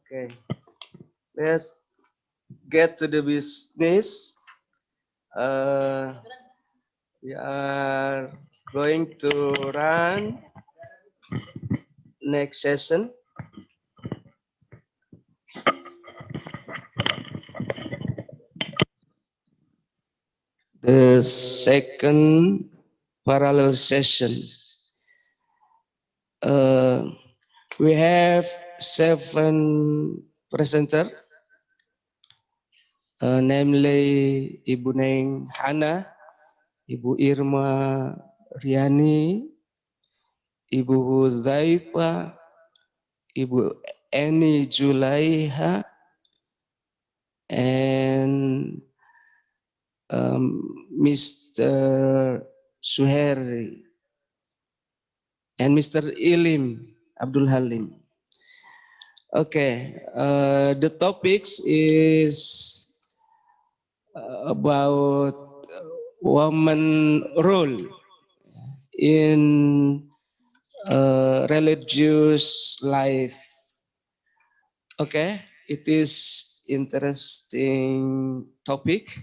Okay, let's get to the business. We are going to run next session. The second parallel session. We have 7 presenters, namely Ibu Neng Hana, Ibu Irma Riani, Ibu Huzaifa, Ibu Eni Julaiha, and Mr. Suheri, and Mr. Ilim Abdul Halim. Okay, the topics is about woman role in religious life. Okay, it is interesting topic.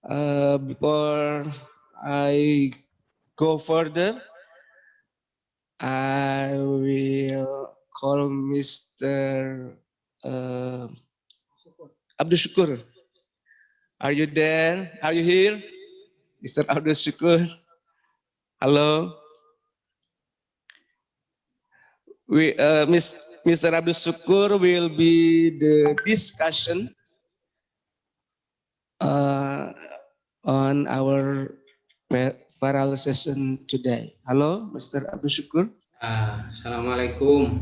Before I go further, I will call Mr. Abdul Syukur. Are you there? Are you here? Mr. Abdul Syukur. Hello. Mr. Abdul Syukur will be the discussion on our parallel session today. Hello, Mr. Abdul Syukur. Assalamualaikum.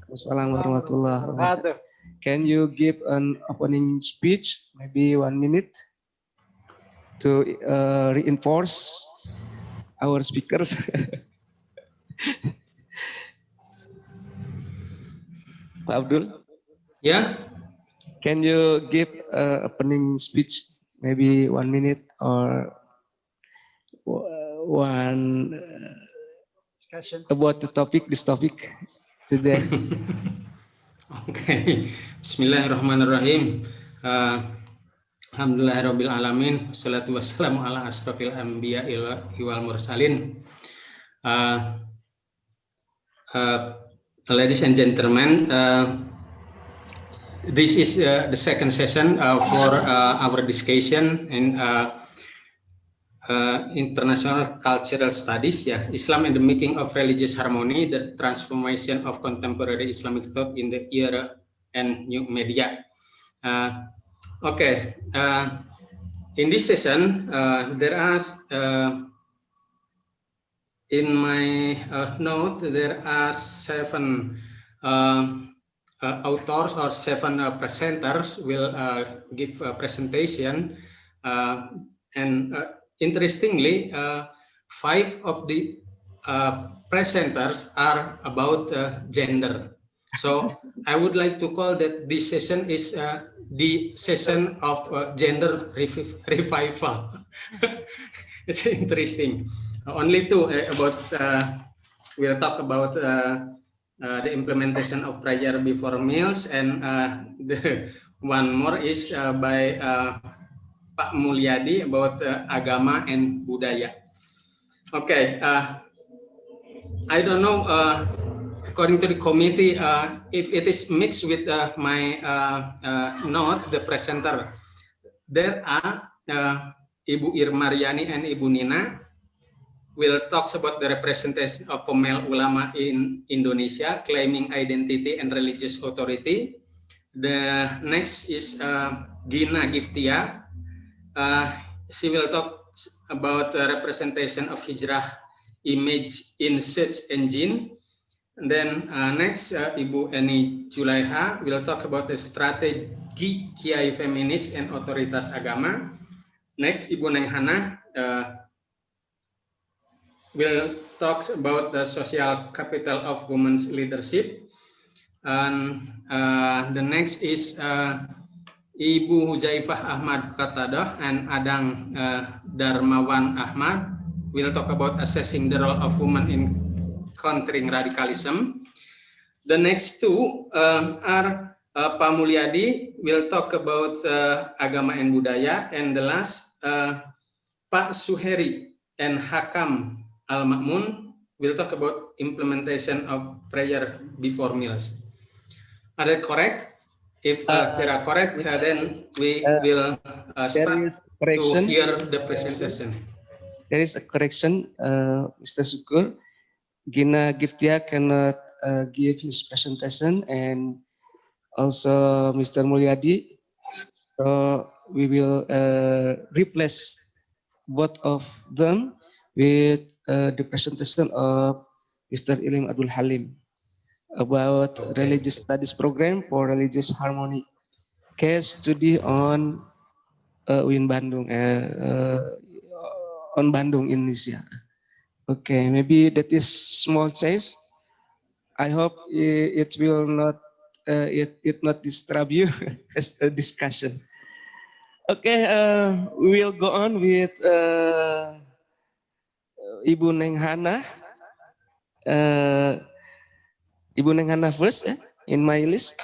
Assalamualaikum warahmatullahi wabarakatuh. Can you give an opening speech, maybe 1 minute, to reinforce our speakers? Pak Abdul? Yeah. Can you give opening speech, maybe 1 minute or one discussion about the topic, this topic today? Okay. Bismillahirrahmanirrahim. Alhamdulillahirabbil alamin. Wassalatu wassalamu ala asrofil anbiya wal mursalin. Ladies and gentlemen, this is the second session for our discussion in International Cultural Studies, Islam and the Making of Religious Harmony, the Transformation of Contemporary Islamic Thought in the Era and New Media. In this session, there are, in my note, there are 7 authors or 7 presenters will give a presentation, and interestingly, 5 of the presenters are about gender. So I would like to call that this session is the session of gender revival. It's interesting. Only 2 about we'll talk about the implementation of prayer before meals, and the one more is by Pak Mulyadi about agama and budaya. Okay, I don't know, according to the committee, if it is mixed with my note, the presenter. There are Ibu Irma Riani and Ibu Nina will talk about the representation of female ulama in Indonesia, claiming identity and religious authority. The next is Gina Giftia. She will talk about the representation of hijrah image in search engine. And then next, Ibu Eni Julaiha will talk about the strategi Kiai feminis and otoritas agama. Next, Ibu Neng Hana will talk about the social capital of women's leadership. And the next is Ibu Huzaifah Ahmad Qatadah and Adang Darmawan Ahmad will talk about assessing the role of women in countering radicalism. The next two are Pak Mulyadi will talk about agama and budaya, and the last Pak Suheri and Hakam Al-Ma'mun will talk about implementation of prayer before meals. Are they correct? If they are correct, then we will start to hear the presentation. There is a correction, Mr. Sukur. Gina Giftia cannot give his presentation, and also Mr. Mulyadi. So we will replace both of them with the presentation of Mr. Ilim Abdul Halim about religious studies program for religious harmony. Case study on UIN Bandung, on Bandung, Indonesia. Okay, maybe that is small change. I hope it will not it not disturb you as a discussion. Okay, we will go on with Ibu Neng Hana. Ibu Neng Hana first in my list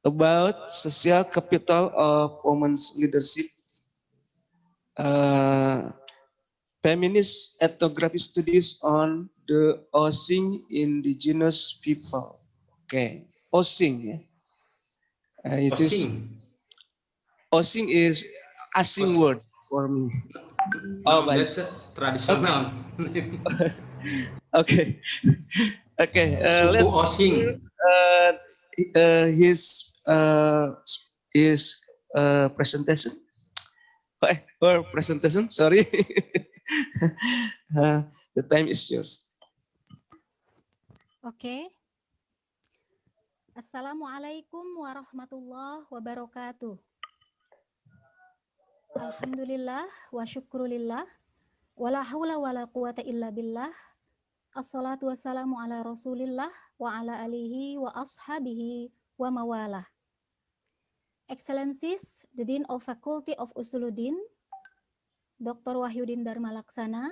about social capital of women's leadership. Feminist ethnography studies on the Osing indigenous people. Okay, Osing. It is Osing is asing word for me. No, that's a traditional. Okay, okay. Suku Let's Osing. His presentation. Or presentation. Sorry. The time is yours. Oke. Assalamualaikum warahmatullahi wabarakatuh. Alhamdulillah wa syukrulillah. Wala hawla wala quwata illa billah. Assalatu wassalamu ala rasulillah wa ala alihi wa ashabihi wa mawalah. Excellencies, the Dean of Faculty of Usuluddin, Dr. Wahyudin Dharma Laksana,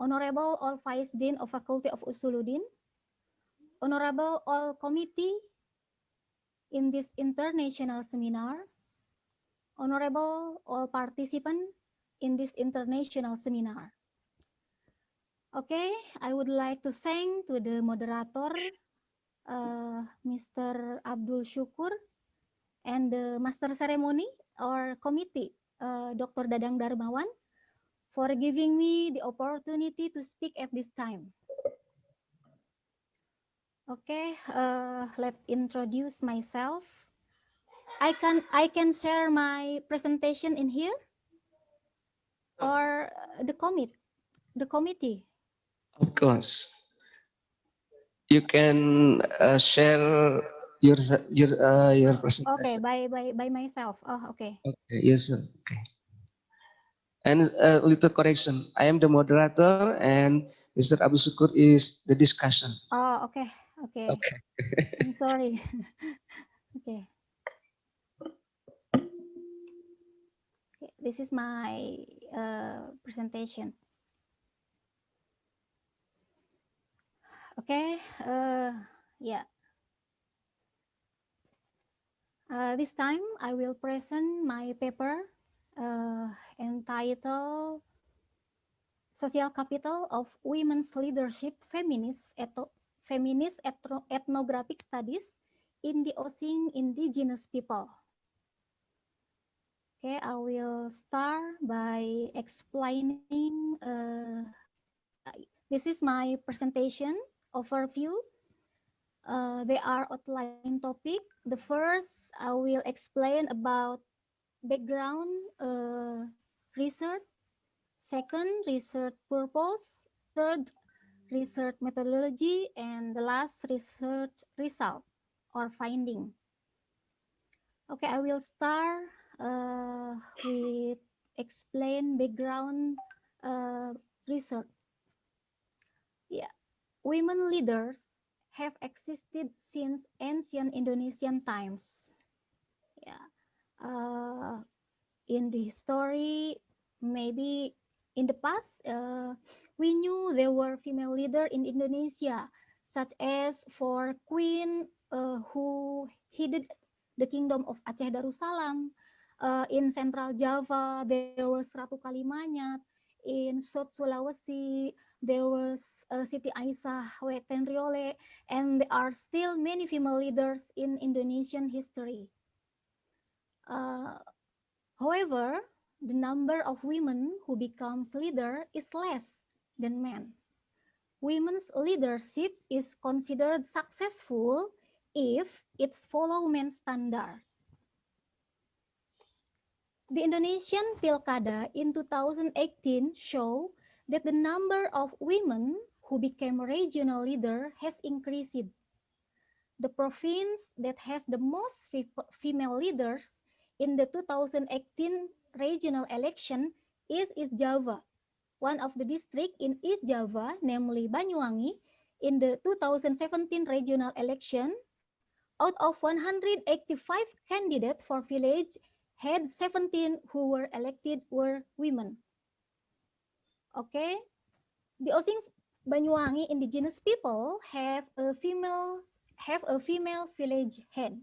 Honorable All Vice Dean of Faculty of Usuluddin, Honorable All Committee in this international seminar, Honorable all participants in this international seminar. Okay, I would like to thank to the moderator, Mr. Abdul Syukur, and the master ceremony or committee, Dr. Dadang Darmawan, for giving me the opportunity to speak at this time. Okay, let's introduce myself. I can share my presentation in here or the committee. Of course, you can share your presentation. Okay, by myself. Oh, okay. Okay, yes, sir. Okay. And a little correction. I am the moderator, and Mr. Abu Syukur is the discussion. Oh, okay, okay. Okay. I'm sorry. Okay. Okay, this is my presentation. Okay, yeah. This time I will present my paper entitled Social Capital of Women's Leadership Feminist Ethnographic Studies in the Osing Indigenous People. Okay, I will start by explaining, this is my presentation overview. They are outline topic. The first, I will explain about background research. Second, research purpose. Third, research methodology. And the last, research result or finding. Okay, I will start with explain background research. Yeah, women leaders have existed since ancient Indonesian times. Yeah, in the history, maybe in the past, we knew there were female leaders in Indonesia, such as for Queen who headed the kingdom of Aceh Darussalam. In Central Java, there was Ratu Kalimanyat. In South Sulawesi, there was Siti Aisyah Weten Riole, and there are still many female leaders in Indonesian history. However, the number of women who becomes leader is less than men. Women's leadership is considered successful if it follows men's standard. The Indonesian Pilkada in 2018 show that the number of women who became regional leader has increased. The province that has the most female leaders in the 2018 regional election is East Java. One of the districts in East Java, namely Banyuwangi, in the 2017 regional election, out of 185 candidates for village, had 17 who were elected were women. Okay, the Osing Banyuwangi indigenous people have a female village head.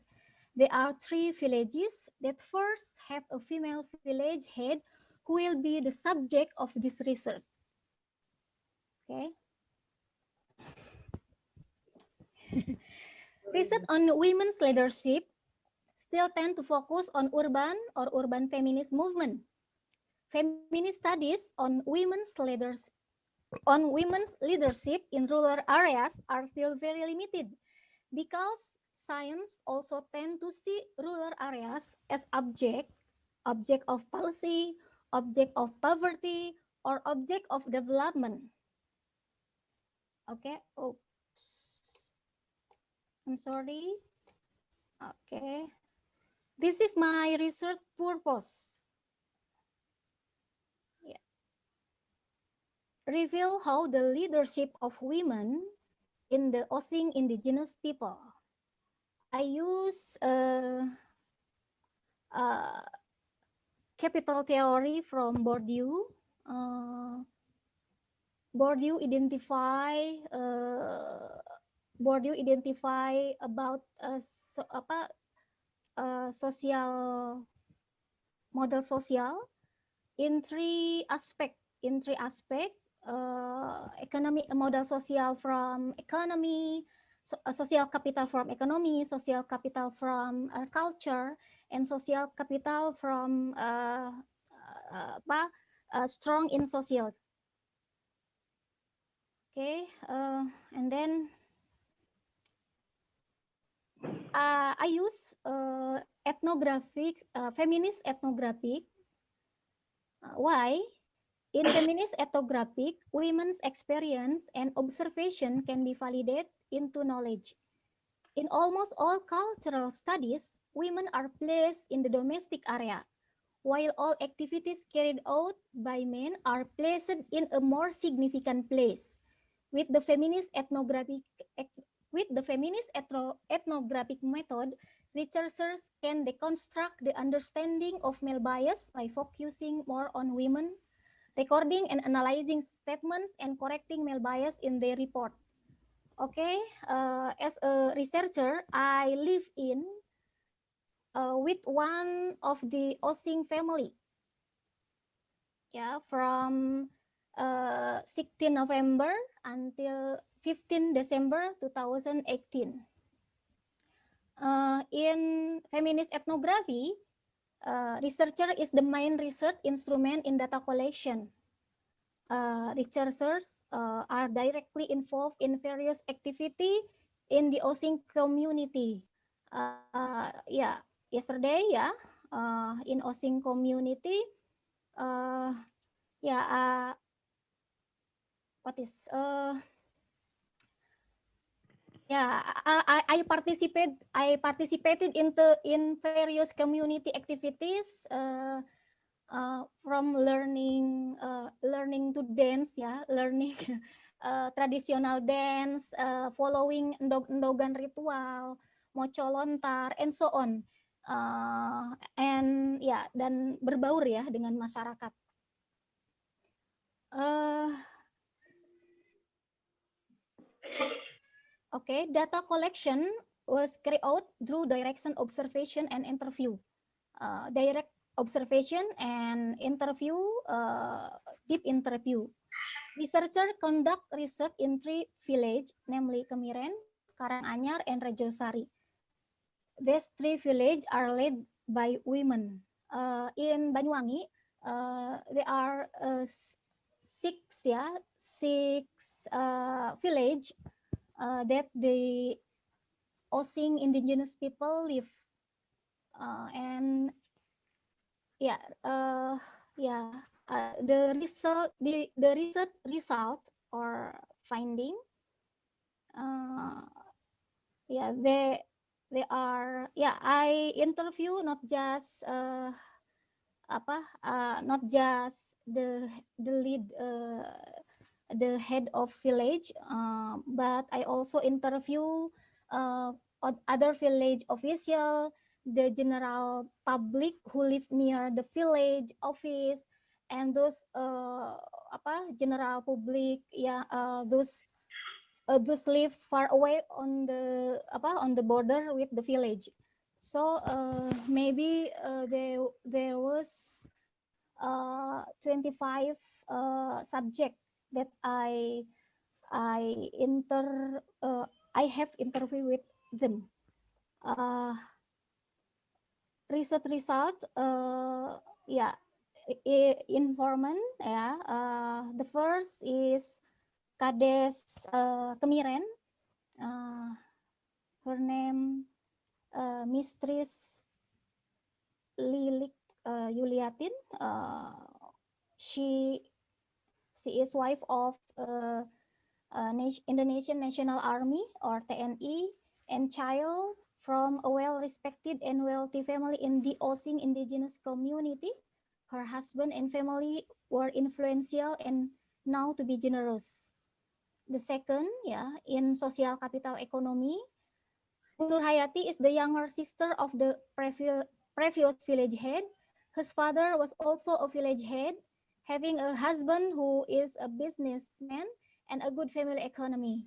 There are 3 villages that first have a female village head who will be the subject of this research. Okay. Research on women's leadership still tend to focus on urban or urban feminist movement. Feminist studies on women's leadership in rural areas are still very limited because science also tend to see rural areas as object of policy, object of poverty, or object of development. Okay, oops. I'm sorry. Okay. This is my research purpose. Yeah. Reveal how the leadership of women in the Osing indigenous people. I use capital theory from Bourdieu. Bourdieu identify about social model sosial in three aspect. Economic model sosial from economy, social capital from economy, social capital from culture, and social capital from strong in social. Okay, and then I use ethnographic, feminist ethnographic. Why? In feminist ethnographic, women's experience and observation can be validated into knowledge. In almost all cultural studies, women are placed in the domestic area, while all activities carried out by men are placed in a more significant place. With the feminist ethnographic method, researchers can deconstruct the understanding of male bias by focusing more on women, recording and analyzing statements, and correcting male bias in their report. Okay, as a researcher, I live in with one of the Osing family. Yeah, from 16 November until 15 December 2018. In feminist ethnography, researcher is the main research instrument in data collection. Researchers are directly involved in various activity in the Osing community. Yeah, yesterday, yeah, in Osing community, yeah, what is yeah, I participated in various community activities from learning to dance, yeah, learning traditional dance, following endogan ritual, moco lontar, and so on, and ya, dan berbaur ya dengan masyarakat. Okay, data collection was carried out through direction observation and interview. Direct observation and interview, deep interview. Researcher conduct research in 3 villages, namely Kemiren, Karanganyar, and Rejosari. These 3 villages are led by women. In Banyuwangi, there are 6 village that the Osing indigenous people live, and yeah, the research result or finding, uh, yeah, they are, yeah, I interview not just not just the lead, the head of village, but I also interview other village official, the general public who live near the village office, and those general public, those live far away on the border with the village. So maybe there was 25 subject that I inter I have interview with them. Uh, Research result, informant, the first is Kades Kemiren, her name Mistress Lilik Yuliatin. She is wife of Indonesian National Army or TNI, and child from a well-respected and wealthy family in the Osing indigenous community. Her husband and family were influential and now to be generous. The second, in social capital economy, Nur Hayati is the younger sister of the previous village head. His father was also a village head, having a husband who is a businessman and a good family economy.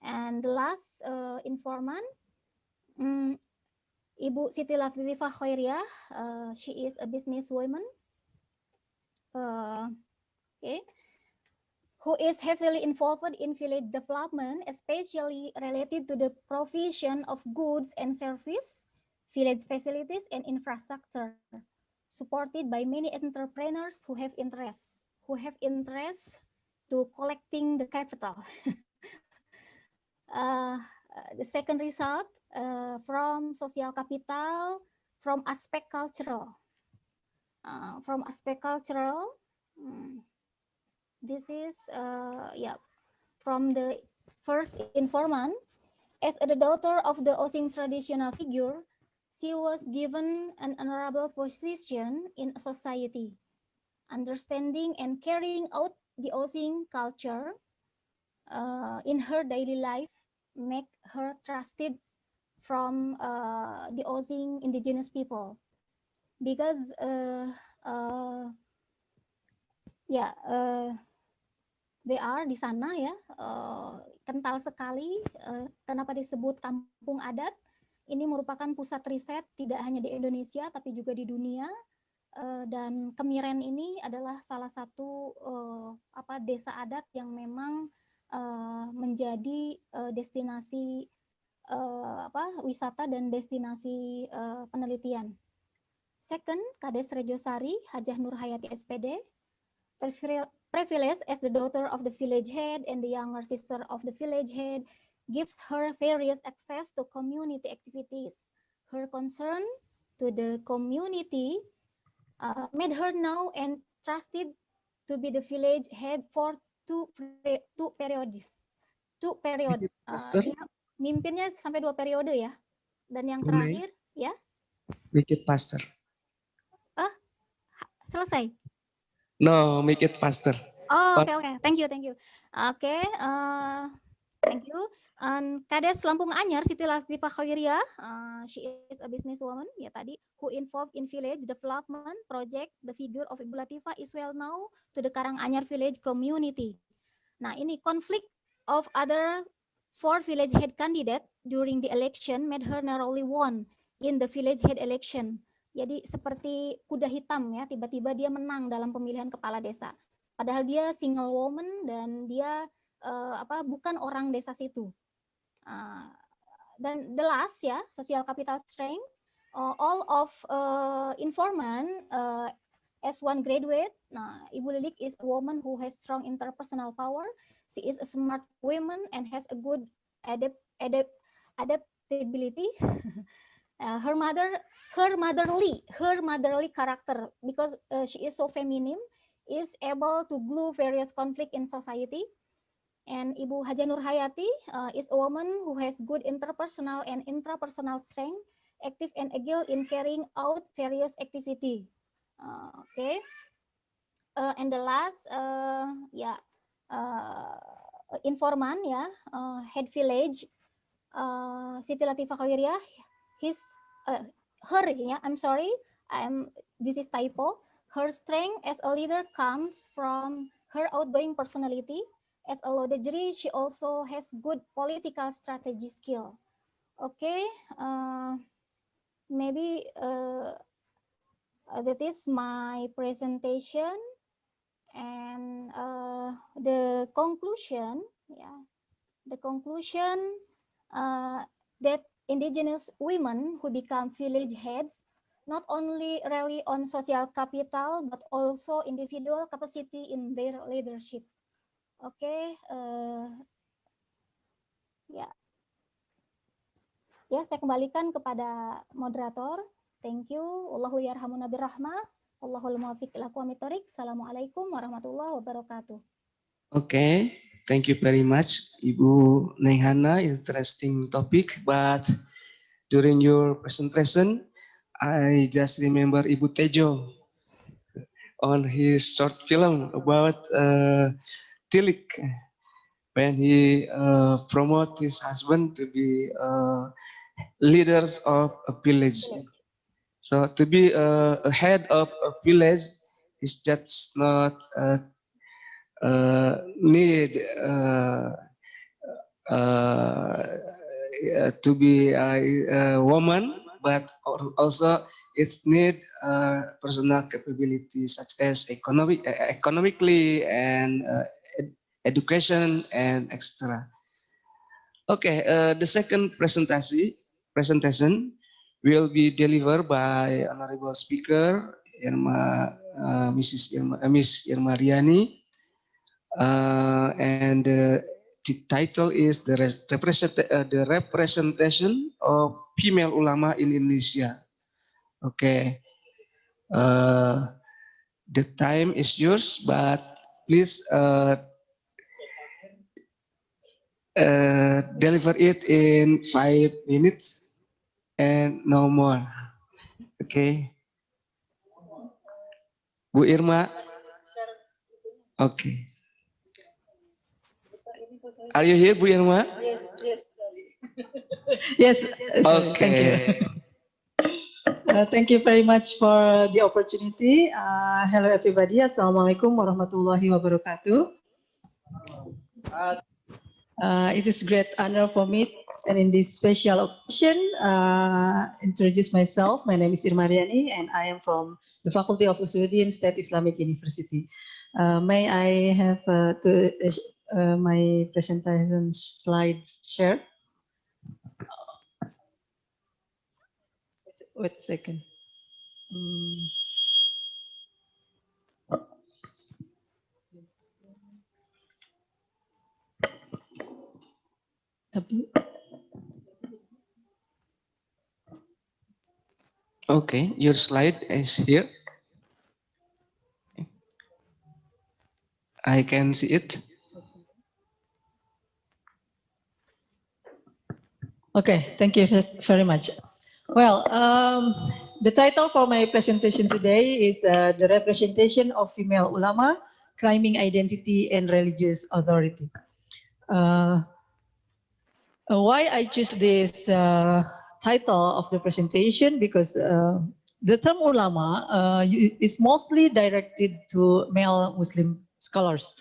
And the last informant, Ibu Siti Latifah Khairiyah, she is a businesswoman, who is heavily involved in village development, especially related to the provision of goods and service, village facilities, and infrastructure, supported by many entrepreneurs who have interest to collecting the capital. The second result, from social capital, from aspect cultural. This is from the first informant. As the daughter of the Osing traditional figure, she was given an honorable position in society. Understanding and carrying out the Osing culture in her daily life make her trusted from the Osing indigenous people, because they are di sana kental sekali. Kenapa disebut kampung adat? Ini merupakan pusat riset tidak hanya di Indonesia tapi juga di dunia. Dan Kemiren ini adalah salah satu desa adat yang memang menjadi destinasi wisata dan destinasi penelitian. Second, Kades Rejosari, Hajah Nur Hayati SPD, privilege as the daughter of the village head and the younger sister of the village head gives her various access to community activities. Her concern to the community made her now entrusted to be the village head for two periods. Mimpinnya sampai 2 periode ya. Dan yang terakhir, Make it faster. Selesai? No, make it faster. Oh, oke. Thank you. Oke, thank you. Kades Lampung Anyar, Siti Latifah Khairiyah, she is a businesswoman, tadi, who involved in village development project. The figure of Ibu Latifah is well known to the Karanganyar village community. Nah, ini conflict of other 4 village head candidate during the election made her narrowly won in the village head election. Jadi seperti kuda hitam ya, tiba-tiba dia menang dalam pemilihan kepala desa. Padahal dia single woman dan dia bukan orang desa situ. Dan the last ya, social capital strength. All of informant as one graduate. Nah, Ibu Lilik is a woman who has strong interpersonal power. She is a smart woman and has a good adaptability. Her motherly character, because she is so feminine, is able to glue various conflict in society. And Ibu Haja Nur Hayati is a woman who has good interpersonal and intrapersonal strength, active and agile in carrying out various activity. Okay. And the last, informant ya, head village, Siti Latifah Khawiriyah, this is typo. Her strength as a leader comes from her outgoing personality. As a Lodejri, she also has good political strategy skill. Okay, maybe that is my presentation, and the conclusion, that indigenous women who become village heads not only rely on social capital but also individual capacity in their leadership. Oke, saya kembalikan kepada moderator. Thank you. Wallahu yarhamuna birrahmah. Wallahul muwaffiq ila aqwamit thoriq. Assalamualaikum warahmatullahi wabarakatuh. Okay, thank you very much, Ibu Nenghana. Interesting topic, but during your presentation, I just remember Ibu Tejo on his short film about Tilik, when he promote his husband to be leaders of a village. So to be a head of a village is just not need to be a woman, but also it's need personal capability such as economically and education and extra. Okay, the second presentation will be delivered by Honorable Speaker Miss Irma Riani, and the title is the representation of female ulama in Indonesia. Okay, the time is yours, but please deliver it in 5 minutes and no more. Okay, Bu Irma. Okay. Are you here, Bu Irma? Yes, sorry. Yes, sorry. Okay. Thank you. Thank you very much for the opportunity. Hello everybody, Assalamualaikum warahmatullahi wabarakatuh. It is a great honor for me, and in this special occasion, introduce myself. My name is Irma Riani, and I am from the Faculty of Usuluddin State Islamic University. May I have my presentation slides shared? Wait a second. Okay, your slide is here. I can see it. Okay, thank you very much. Well, the title for my presentation today is the representation of female ulama, claiming identity and religious authority. Why I choose this title of the presentation? Because the term ulama is mostly directed to male Muslim scholars.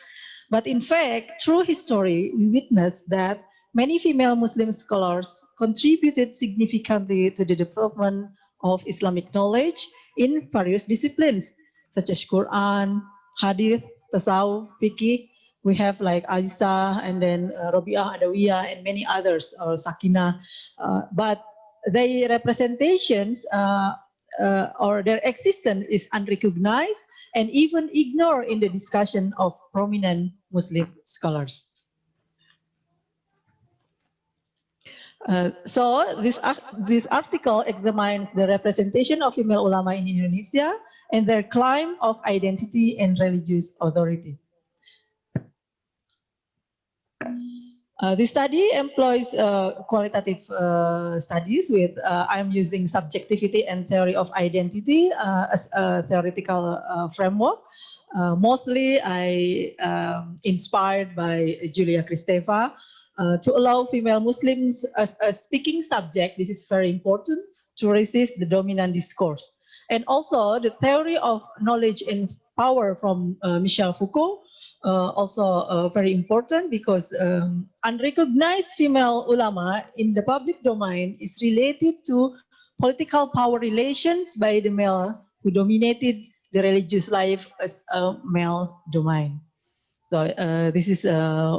But in fact, through history, we witness that many female Muslim scholars contributed significantly to the development of Islamic knowledge in various disciplines, such as Quran, Hadith, Tasawwuf, Fiqh. We have like Aisha and then Rabi'ah Adawiyah and many others, or Sakina. But their representations or their existence is unrecognized and even ignored in the discussion of prominent Muslim scholars. So this article examines the representation of female ulama in Indonesia and their claim of identity and religious authority. This study employs qualitative studies with, I'm using subjectivity and theory of identity as a theoretical framework. Mostly I inspired by Julia Kristeva to allow female Muslims as a speaking subject. This is very important to resist the dominant discourse. And also the theory of knowledge and power from Michel Foucault, also very important because unrecognized female ulama in the public domain is related to political power relations by the male who dominated the religious life as a male domain. So this is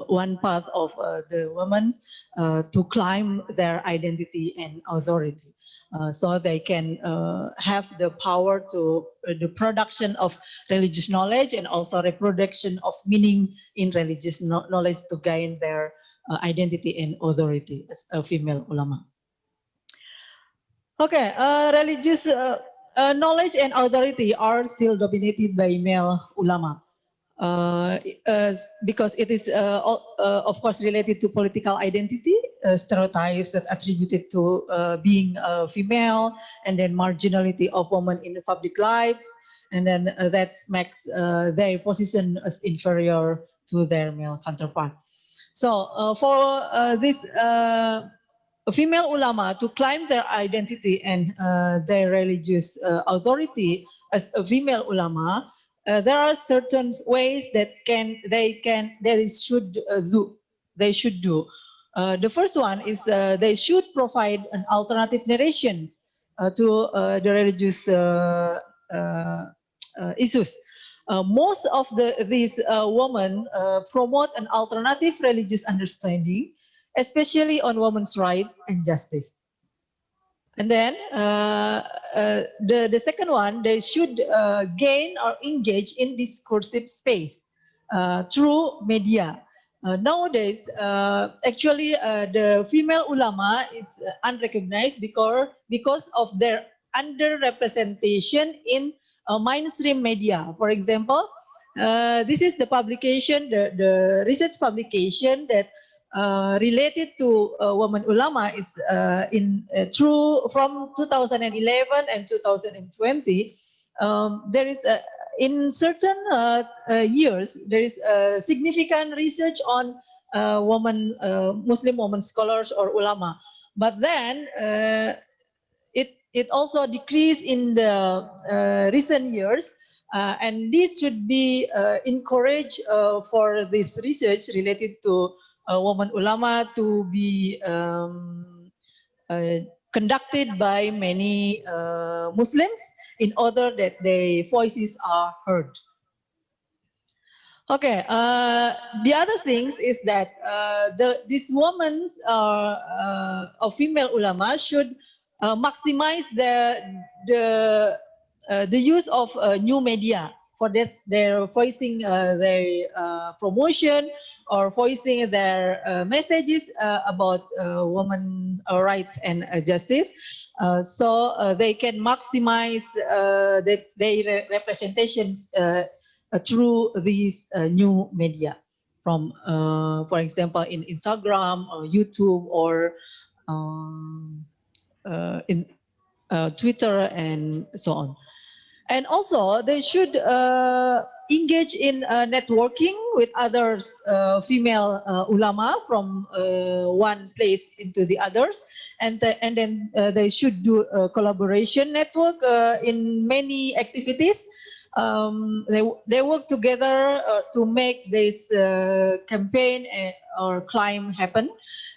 one path of the women to claim their identity and authority. So they can have the power to the production of religious knowledge and also reproduction of meaning in religious knowledge to gain their identity and authority as a female ulama. Okay, religious knowledge and authority are still dominated by male ulama. Because it is of course related to political identity, stereotypes that attributed to being a female, and then marginality of women in the public lives, and then that makes their position as inferior to their male counterpart. So for this female ulama to claim their identity and their religious authority as a female ulama, there are certain ways that they should do. The first one is they should provide an alternative narrations to the religious issues. Most of these women promote an alternative religious understanding, especially on women's rights and justice. And then the second one, they should gain or engage in discursive space through media. Nowadays, actually, the female ulama is unrecognized because of their underrepresentation in mainstream media. For example, this is the publication, the research publication that related to women ulama is from 2011 and 2020. There is in certain years there is significant research on Muslim women scholars or ulama, but then it also decreased in the recent years. And this should be encouraged for this research related to women ulama to be conducted by many Muslims in order that their voices are heard. Okay, the other things is that these women or female ulama should maximize the use of new media. For that, they're voicing their promotion or voicing their messages about women's rights and justice, so they can maximize their representations through these new media, from, for example, in Instagram or YouTube or in Twitter and so on. And also, they should engage in networking with others, female ulama from one place into the others, and then they should do a collaboration network in many activities. They work together to make this campaign or climb happen,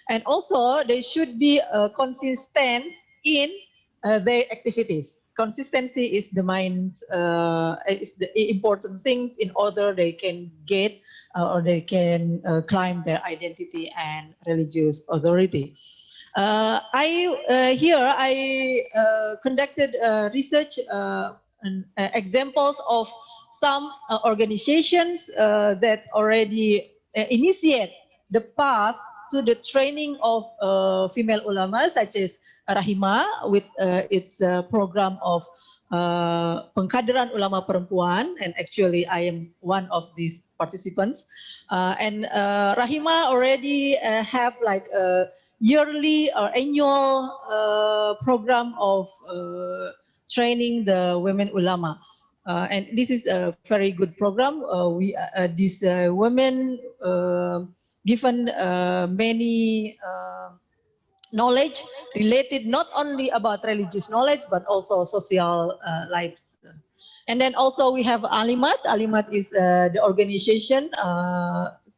and also they should be consistent in their activities. Consistency is the important things in order they can get or they can climb their identity and religious authority. I conducted research and examples of some organizations that already initiate the path to the training of female ulama, such as Rahima with its program of pengkaderan ulama perempuan, and actually I am one of these participants. And Rahima already have like a yearly or annual program of training the women ulama. And this is a very good program. These women given many knowledge related not only about religious knowledge but also social lives. And then also we have Alimat. Alimat is the organization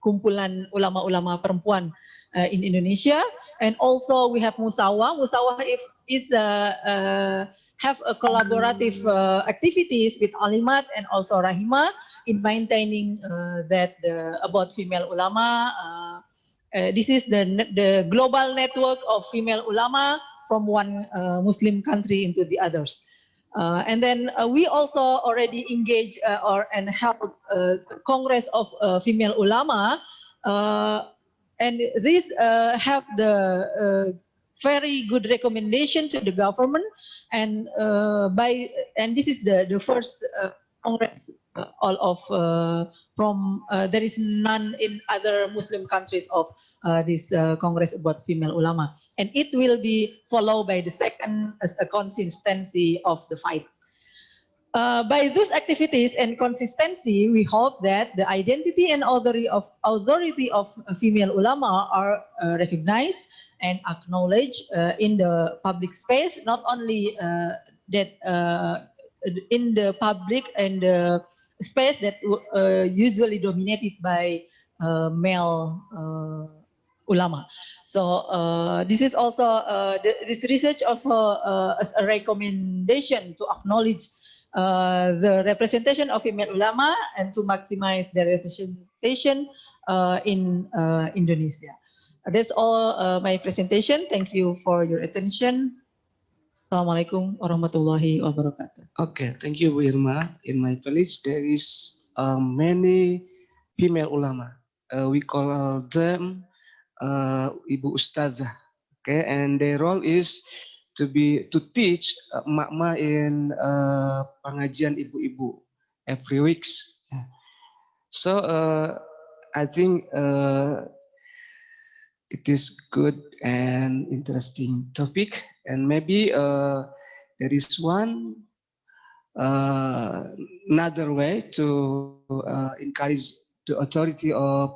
kumpulan ulama-ulama perempuan in Indonesia. And also we have Musawa. Musawa is have a collaborative activities with Alimat and also Rahima in maintaining that about female ulama. This is the global network of female ulama from one Muslim country into the others. And then we also already engage and held Congress of Female Ulama, and these have the very good recommendation to the government, and this is the first Congress all of from there is none in other Muslim countries of this Congress about female ulama, and it will be followed by the second as a consistency of the fight. By these activities and consistency, we hope that the identity and authority of female ulama are recognized and acknowledged in the public space, not only that in the public and the space that usually dominated by male ulama. So this is also this research also as a recommendation to acknowledge the representation of female ulama and to maximize their representation in Indonesia. That's all my presentation. Thank you for your attention. Assalamualaikum warahmatullahi wabarakatuh. Okay, thank you, Bu Irma. In my village, there is many female ulama. We call them Ibu Ustazah. Okay, and their role is to teach emak-emak in pengajian ibu-ibu every weeks. So I think it is good and interesting topic, and maybe there is one another way to encourage the authority of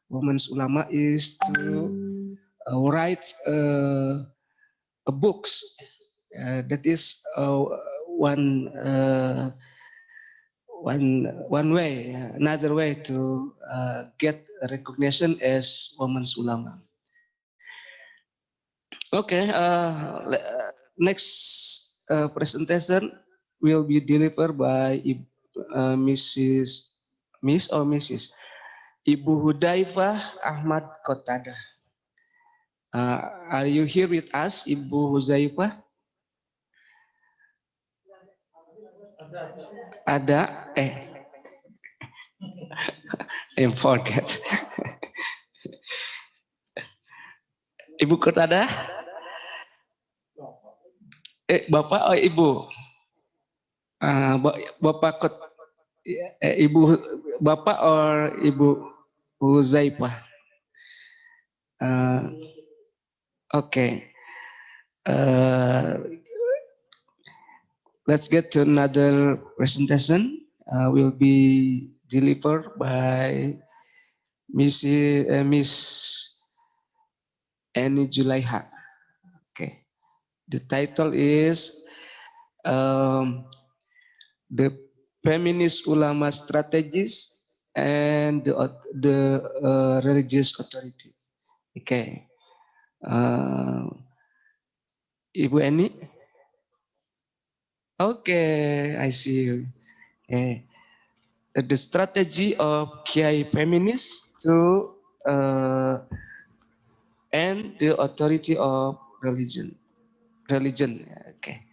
women's ulama is to write books. That is one way. Another way to get recognition as women's ulama. Okay, next presentation will be delivered by Miss Ibu Hudzaifah Ahmad Qatadah. Are you here with us, Ibu Hudzaifah? Ada? I forget. Ibu Qatadah? Bapak oh Ibu? Bapak Ibu Bapak or Ibu Hudzaifah? Okay. Let's get to another presentation. Will be delivered by Miss Eni Julaiha. Okay. The title is the feminist ulama strategies and the religious authority. Okay. Ibu Eni? Okay, I see you. Okay. The strategy of Kiai feminists to end the authority of religion. Okay.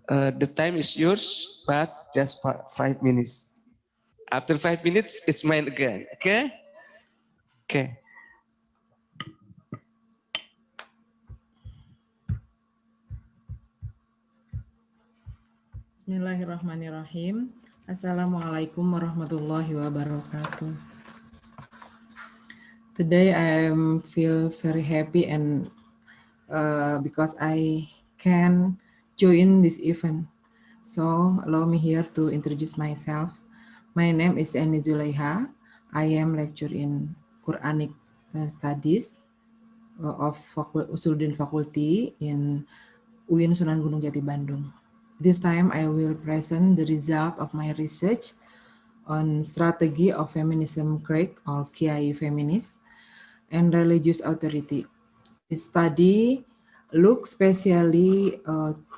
The time is yours, but just 5 minutes. After 5 minutes, it's mine again. Okay? Okay. Bismillahirrahmanirrahim. Assalamualaikum warahmatullahi wabarakatuh. Today I feel very happy and because I can join this event. So allow me here to introduce myself. My name is Eni Zulaiha. I am lecturer in Quranic Studies of Usuluddin Faculty in UIN Sunan Gunung Jati Bandung. This time I will present the result of my research on strategy of feminism crack or Kiai feminist and religious authority. This study looks specially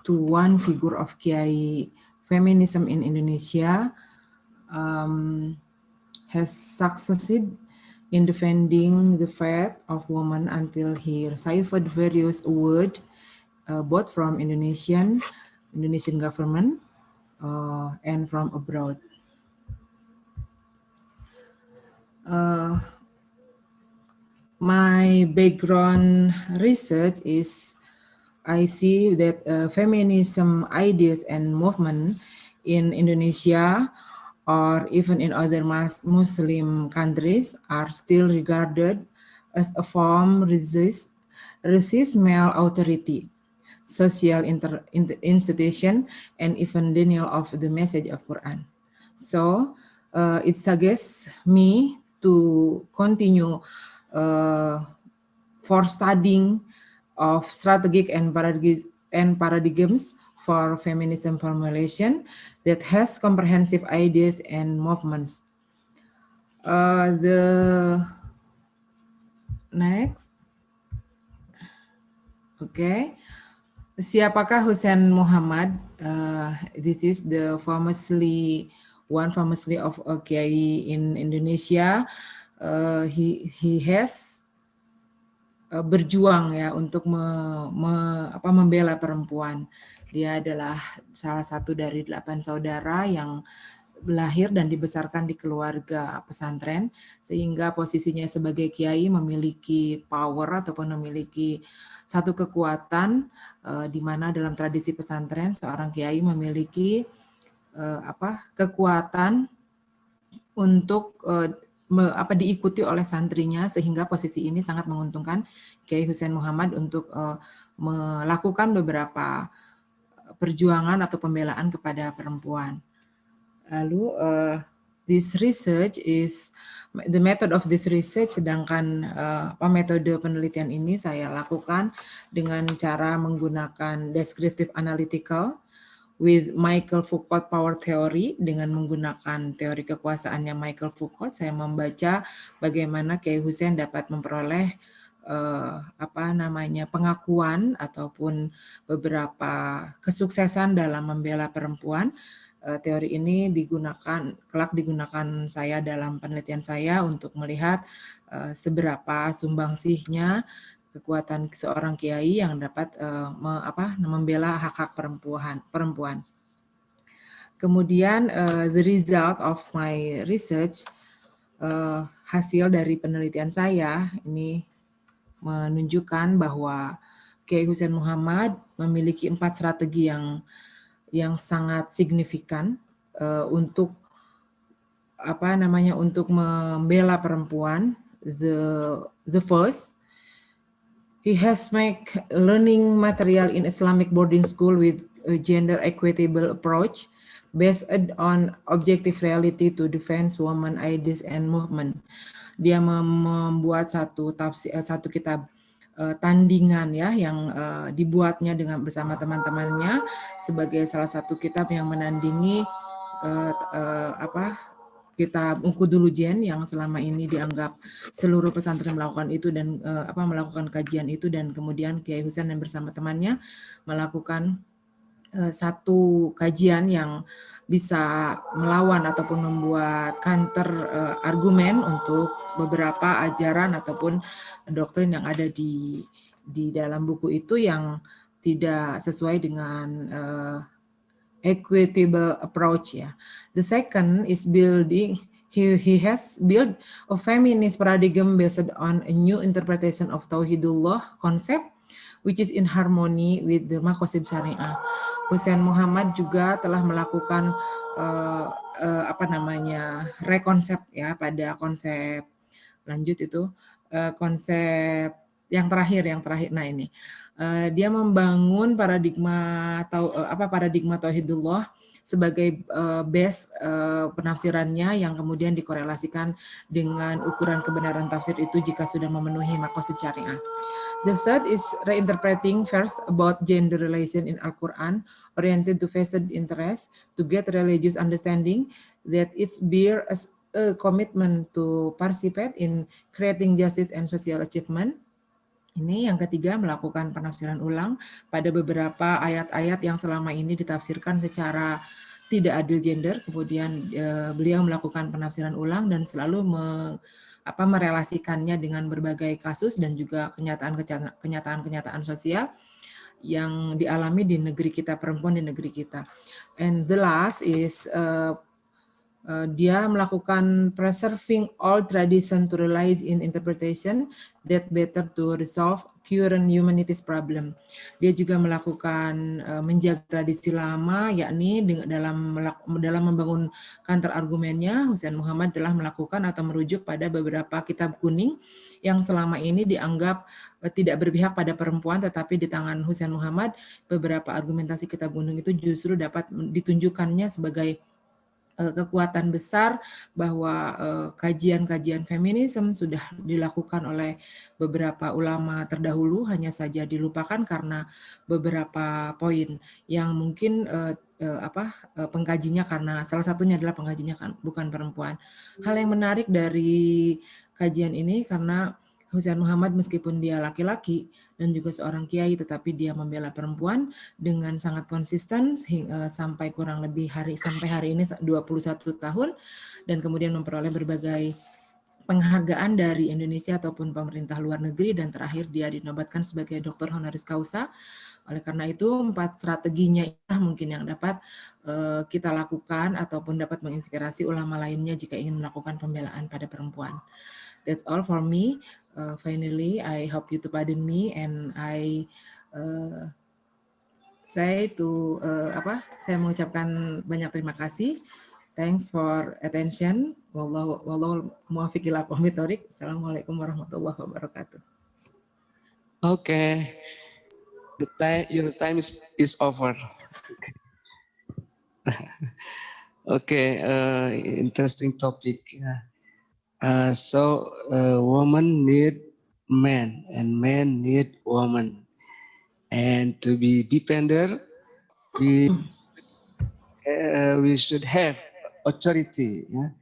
to one figure of Kiai feminism in Indonesia has succeeded in defending the faith of women until he received various awards both from Indonesian government and from abroad. My background research is I see that feminism ideas and movement in Indonesia or even in other Muslim countries are still regarded as a form resist male authority, social institution, and even denial of the message of Quran. So it suggests me to continue for studying of strategic and paradigms for feminism formulation that has comprehensive ideas and movements. The next, okay. Siapakah Hussein Muhammad? This is the famously of Kiai in Indonesia. He has berjuang ya untuk membela perempuan. Dia adalah salah satu dari 8 saudara yang lahir dan dibesarkan di keluarga pesantren, sehingga posisinya sebagai kiai memiliki power ataupun memiliki satu kekuatan di mana dalam tradisi pesantren seorang kiai memiliki kekuatan untuk diikuti oleh santrinya, sehingga posisi ini sangat menguntungkan Kiai Hussein Muhammad untuk melakukan beberapa perjuangan atau pembelaan kepada perempuan. Lalu this research is the method of this research, sedangkan metode penelitian ini saya lakukan dengan cara menggunakan descriptive analytical with Michael Foucault power theory. Dengan menggunakan teori kekuasaannya Michael Foucault, saya membaca bagaimana Kiai Hussein dapat memperoleh pengakuan ataupun beberapa kesuksesan dalam membela perempuan. Teori ini kelak digunakan saya dalam penelitian saya untuk melihat seberapa sumbangsihnya kekuatan seorang kiai yang dapat membela hak-hak perempuan. Kemudian the result of my research, hasil dari penelitian saya ini menunjukkan bahwa Kiai Hussein Muhammad memiliki 4 strategi yang sangat signifikan untuk untuk membela perempuan. The first, he has make learning material in Islamic boarding school with a gender equitable approach based on objective reality to defend women ideas and movement. Dia membuat satu kitab tandingan ya yang dibuatnya bersama teman-temannya sebagai salah satu kitab yang menandingi kita Ungkudulujen yang selama ini dianggap seluruh pesantren melakukan itu dan melakukan kajian itu, dan kemudian Kiai Husain dan bersama temannya melakukan satu kajian yang bisa melawan ataupun membuat counter argumen untuk beberapa ajaran ataupun doktrin yang ada di dalam buku itu yang tidak sesuai dengan equitable approach ya. The second is building. He has built a feminist paradigm based on a new interpretation of Tauhidullah concept, which is in harmony with the Maqasid Syariah. Husain Muhammad juga telah melakukan rekonsep ya pada konsep lanjut itu konsep yang terakhir. Nah ini dia membangun paradigma Tauhidullah sebagai base penafsirannya yang kemudian dikorelasikan dengan ukuran kebenaran tafsir itu jika sudah memenuhi maqasid syariah. The third is reinterpreting verse about gender relation in Al-Quran oriented to vested interest to get religious understanding that it's bear as a commitment to participate in creating justice and social achievement. Ini yang ketiga, melakukan penafsiran ulang pada beberapa ayat-ayat yang selama ini ditafsirkan secara tidak adil gender. Kemudian beliau melakukan penafsiran ulang dan selalu merelasikannya dengan berbagai kasus dan juga kenyataan sosial yang dialami di negeri kita, perempuan di negeri kita. And the last is dia melakukan preserving all tradition to realize in interpretation that better to resolve current humanities problem. Dia juga melakukan menjaga tradisi lama, yakni dalam membangun counter argumennya. Husain Muhammad telah melakukan atau merujuk pada beberapa kitab kuning yang selama ini dianggap tidak berpihak pada perempuan, tetapi di tangan Husain Muhammad beberapa argumentasi kitab kuning itu justru dapat ditunjukkannya sebagai kekuatan besar bahwa kajian-kajian feminisme sudah dilakukan oleh beberapa ulama terdahulu, hanya saja dilupakan karena beberapa poin yang mungkin pengkajinya, karena salah satunya adalah pengkajinya bukan perempuan. Hal yang menarik dari kajian ini karena Husain Muhammad meskipun dia laki-laki dan juga seorang kiai, tetapi dia membela perempuan dengan sangat konsisten sampai kurang lebih sampai hari ini 21 tahun, dan kemudian memperoleh berbagai penghargaan dari Indonesia ataupun pemerintah luar negeri, dan terakhir dia dinobatkan sebagai Dr. Honoris Causa. Oleh karena itu 4 strateginya mungkin yang dapat kita lakukan ataupun dapat menginspirasi ulama lainnya jika ingin melakukan pembelaan pada perempuan. That's all for me. Finally, I hope you to pardon me, and I saya mengucapkan banyak terima kasih. Thanks for attention. Wallahu muwaffiq ila aqwamit thoriq. Assalamualaikum warahmatullahi wabarakatuh. Okay, your time is over. Okay, interesting topic. So women need men and men need women, and to be dependent, we should have authority. Yeah?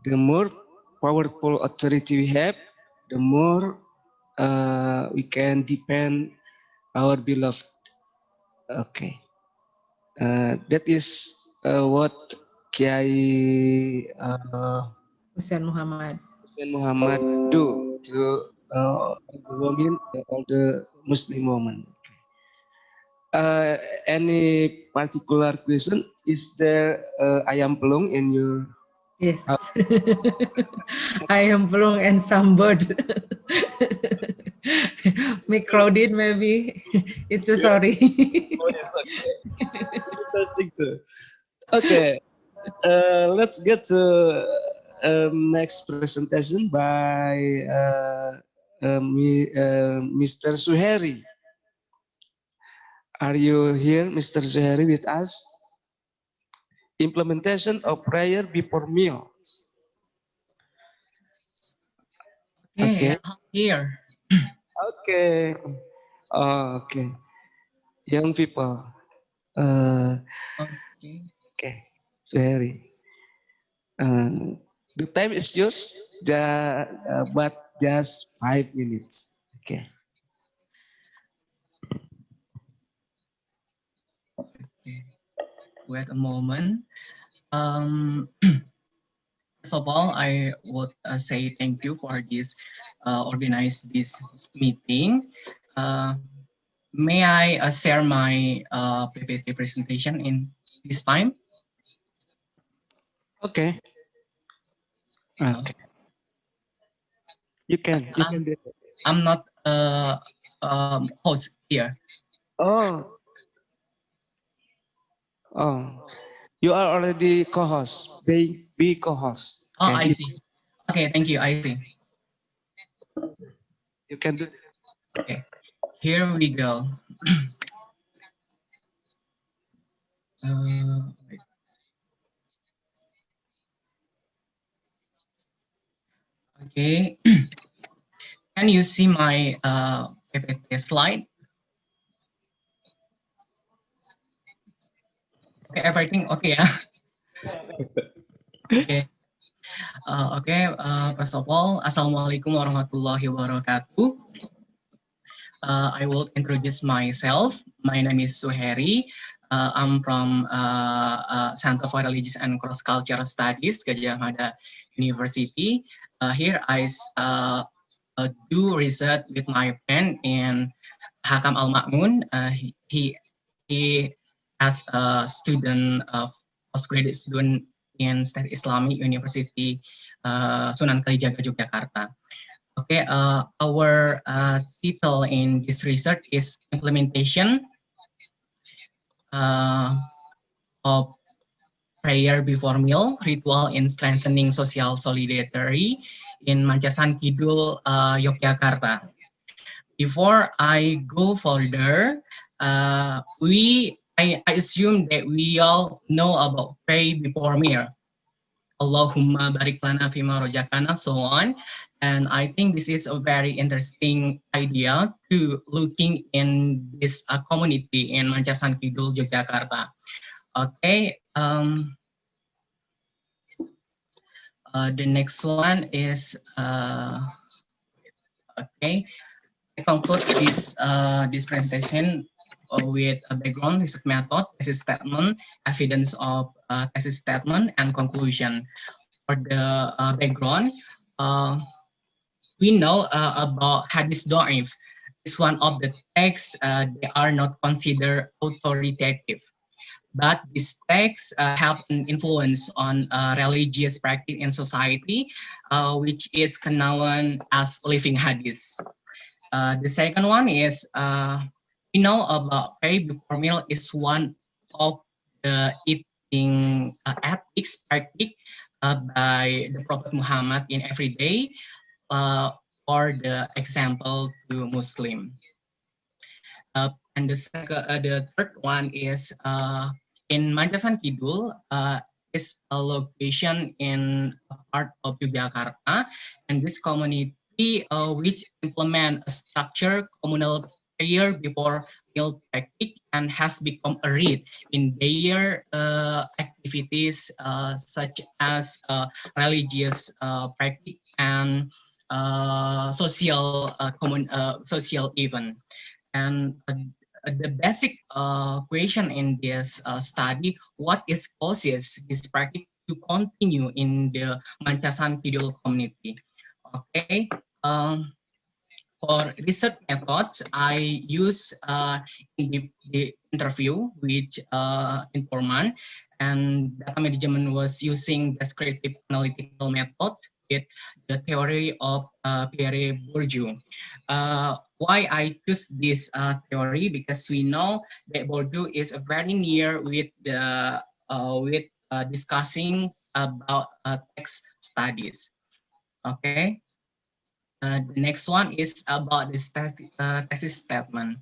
The more powerful authority we have, the more we can depend our beloved. Okay, that is what Kiai Husain Muhammad do to the women, all the Muslim women. Any particular question? Is there ayam pelung in your? Yes, ayam pelung and some bird. Me crowded maybe. It's a sorry. Interesting too. Okay, let's get to next presentation by Mr. Suheri. Are you here, Mr. Suheri, with us? Implementation of prayer before meal. Okay, I'm here. Okay. Oh, okay. Young people. Okay. Okay, very. The time is yours, but just 5 minutes. Okay. Okay. Wait a moment. First of all, I would say thank you for this organize this meeting. Uh, may I share my PPT presentation in this time? Okay. No. Okay. You can do it. I'm not host here. Oh, oh. You are already co-host. Be co-host. Oh, Okay. I see. Okay, thank you. I see. You can do it. Okay, here we go. Wait. Okay, can you see my PPT slide? Okay, everything okay, yeah? Okay. First of all, Assalamualaikum warahmatullahi wabarakatuh. I will introduce myself. My name is Suheri. I'm from Center for Religious and Cross Cultural Studies, Gadjah Mada University. Here I do research with my friend in Hakam Al Ma'mun. He as a student of postgraduate student in State Islamic University Sunan Kalijaga Yogyakarta. Okay, our title in this research is implementation of prayer before meal, ritual in strengthening social solidarity in Mancasan Kidul, Yogyakarta. Before I go further, I assume that we all know about pray before meal. Allahumma barik lana fima rojakana, so on. And I think this is a very interesting idea to looking in this community in Mancasan Kidul, Yogyakarta. Okay, the next one is, okay, I conclude this presentation with a background research method, thesis statement, evidence of thesis statement, and conclusion. For the background, we know about Hadith Da'if. It's one of the texts they are not considered authoritative. But these texts have an influence on religious practice in society, which is known as living hadith. The second one is we know about pray before meal is one of the eating ethics practice by the Prophet Muhammad in every day, for the example to Muslim. And the third one is in Mancasan Kidul, is a location in a part of Yogyakarta, and this community which implement a structure communal prayer before meal practice and has become a read in their activities such as religious practice and social event. And the basic question in this study, what is causes this practice to continue in the Mancasan Kidul community? Okay, for research methods, I use in the interview with informant, and data management was using descriptive analytical method with the theory of Pierre Bourdieu. Why I choose this theory? Because we know that Bourdieu is very near with the discussing about text studies. Okay. The next one is about the thesis statement.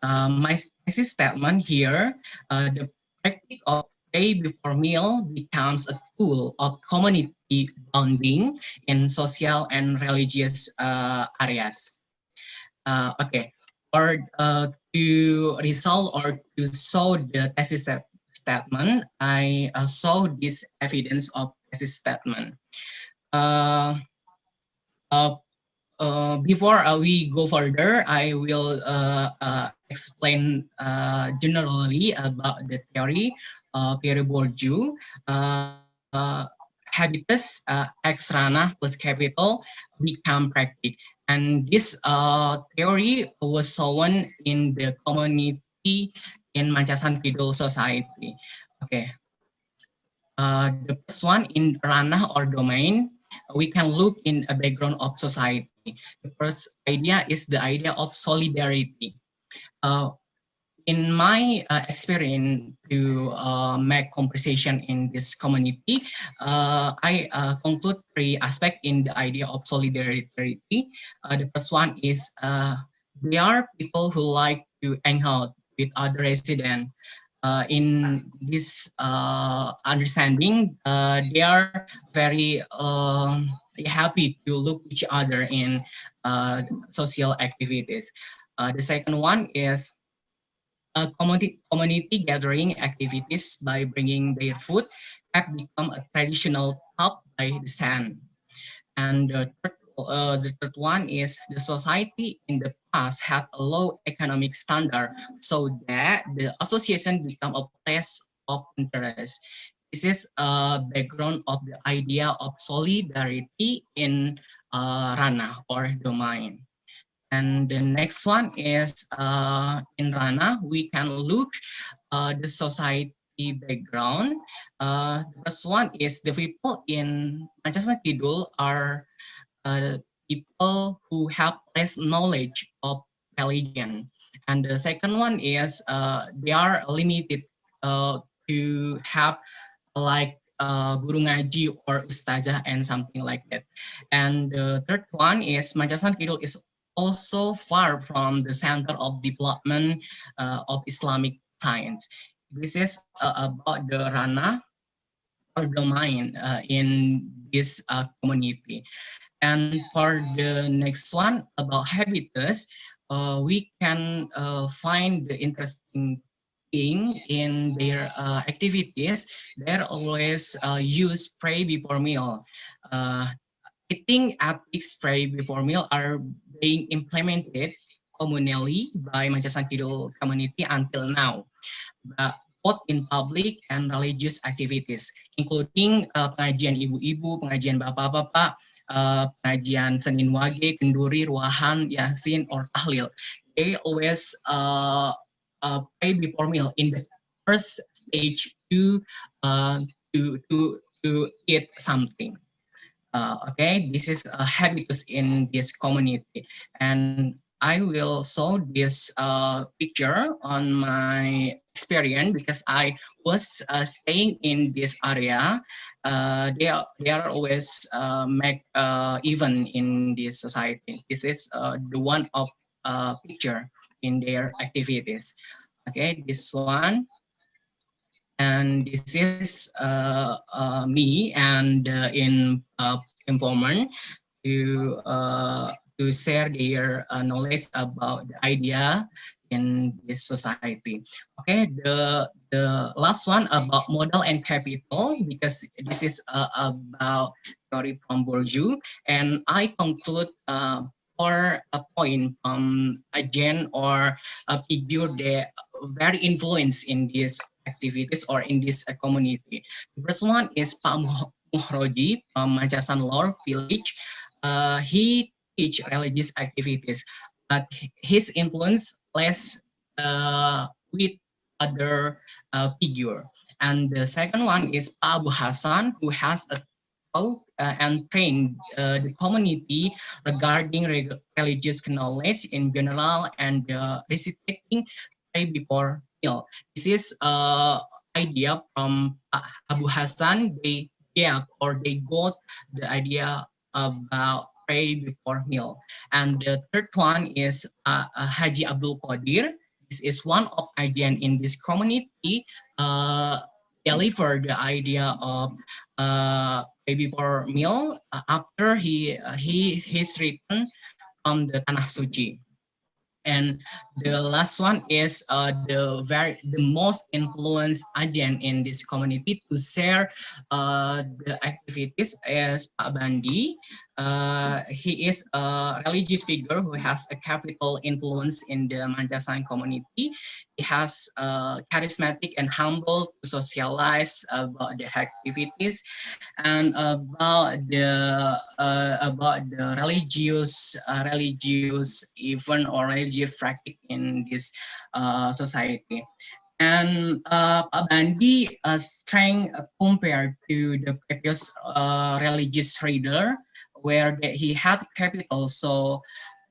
My thesis statement here, the practice of pray before meal becomes a tool of community bonding in social and religious areas. Okay, or to resolve or to show the thesis statement, I saw this evidence of thesis statement. Uh, uh, Before we go further, I will explain generally about the theory of Pierre Bourdieu. Habitus ex rana plus capital become practice. And this theory was shown in the community in Mancasan Kidul Society. Okay. The first one in ranah or domain, we can look in a background of society. The first idea is the idea of solidarity. In my experience to make conversation in this community, I conclude three aspects in the idea of solidarity. The first one is there are people who like to hang out with other residents. In this understanding, they are very happy to look each other in social activities. The second one is community gathering activities by bringing their food have become a traditional top by the sand. And the third one is the society in the past had a low economic standard, so that the association become a place of interest. This is a background of the idea of solidarity in Rana or domain. And the next one is in Rana, we can look the society background. The first one is the people in Mancasan Kidul are people who have less knowledge of religion. And the second one is they are limited to have like guru ngaji or ustazah and something like that. And the third one is Mancasan Kidul is also far from the center of development of Islamic science. This is about the Rana or domain in this community. And for the next one about habitus, we can find the interesting thing in their activities. They always use pray before meal. Eating ethics pray before meal are being implemented communally by Mancasan Kidul community until now, both in public and religious activities, including pengajian ibu-ibu, pengajian bapak-bapak, pengajian Senin Wage, Kenduri, Ruahan, Yasin, or Tahlil. They always pray before meal in the first stage to eat something. Okay, this is a habitus in this community, and I will show this picture on my experience because I was staying in this area. They are always make event in this society. This is the one of picture in their activities. Okay, this one. And this is me and in informant to share their knowledge about the idea in this society. Okay, the last one about model and capital, because this is about theory from Bourdieu, and I conclude for a point from a gen or a figure that very influenced in this activities or in this community. The first one is Pak Muhroji from Mancasan Lor village. He teach religious activities, but his influence less with other figure. And the second one is Pak Abu Hasan, who has a taught and trained the community regarding religious knowledge in general and reciting pray before meal. This is idea from Abu Hasan. They get or they got the idea about pray before meal. And the third one is Haji Abdul Qadir. This is one of idea in this community. Deliver the idea of pray before meal after he's written from the Tanah Suci. And the last one is the most influenced agent in this community to share the activities is Pak Bandi. He is a religious figure who has a capital influence in the Manjasan community. He has charismatic and humble to socialize about the activities and about the religious event or religious practice in this society. And Pak Bandi strength compared to the previous religious leader, where he had capital, so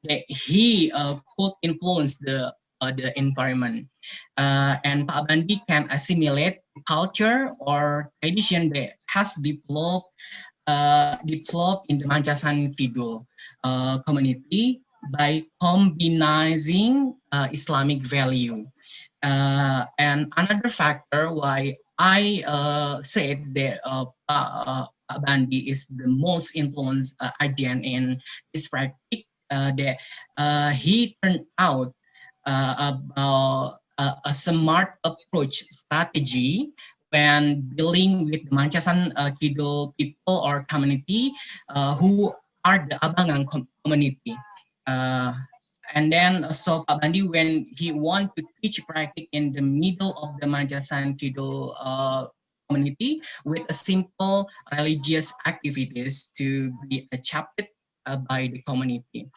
that he could influence the environment. And Pak Bandi can assimilate culture or tradition that has developed in the Manjasan Kidul community by combining Islamic value. And another factor why I said that Pak Bandi is the most influenced agent in this practice, that he turned out about a smart approach strategy when dealing with the Manjasan Kidul people or community who are the Abangan community. And then so Pak Bandi, when he want to teach practice in the middle of the Manjasan Kidul community with a simple religious activities to be accepted by the community.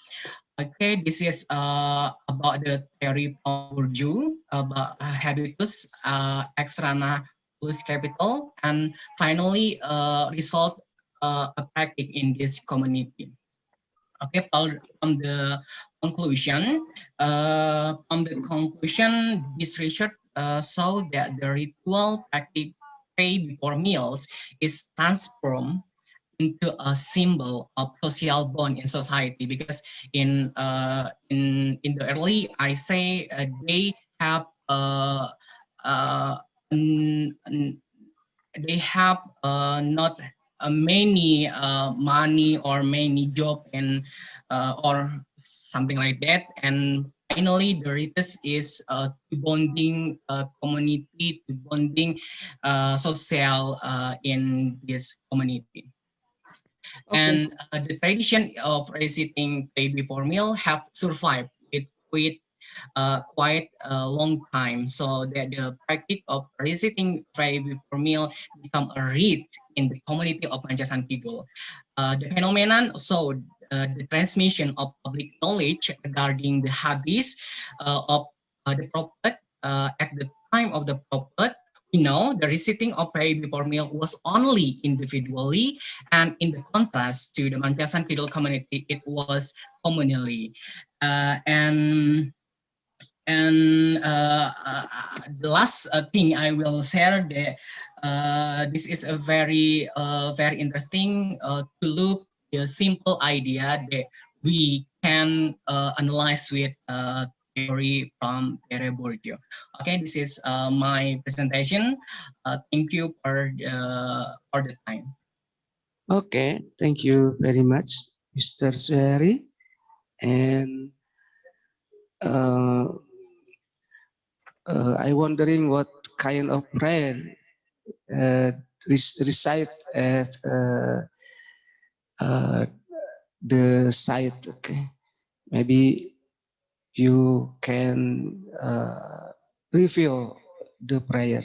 Okay, this is about the theory of Bourdieu about habitus extrana plus capital, and finally result a practice in this community. Okay, from the conclusion, this research saw that the ritual practice pray before meals is transformed into a symbol of social bond in society, because in the early I say they have not many money or many job and or something like that, and finally the ritus is to bonding community, to bonding social in this community. And the tradition of reciting pray before meal have survived with quite a long time, so that the practice of reciting pray before meal become a rite in the community of Manjasan Kidul. The phenomenon also the transmission of public knowledge regarding the hadith of the prophet at the time of the prophet. We know the reciting of pray before meal was only individually, and in the contrast to the Manjasan Kidul community, it was communally. And the last thing I will share that this is a very interesting to look the simple idea that we can analyze with theory from Pierre Bourdieu. Okay, this is my presentation. Thank you for the time. Okay, thank you very much, Mr. Suhari. And I wondering what kind of prayer recite at the site. Okay, maybe you can reveal the prayer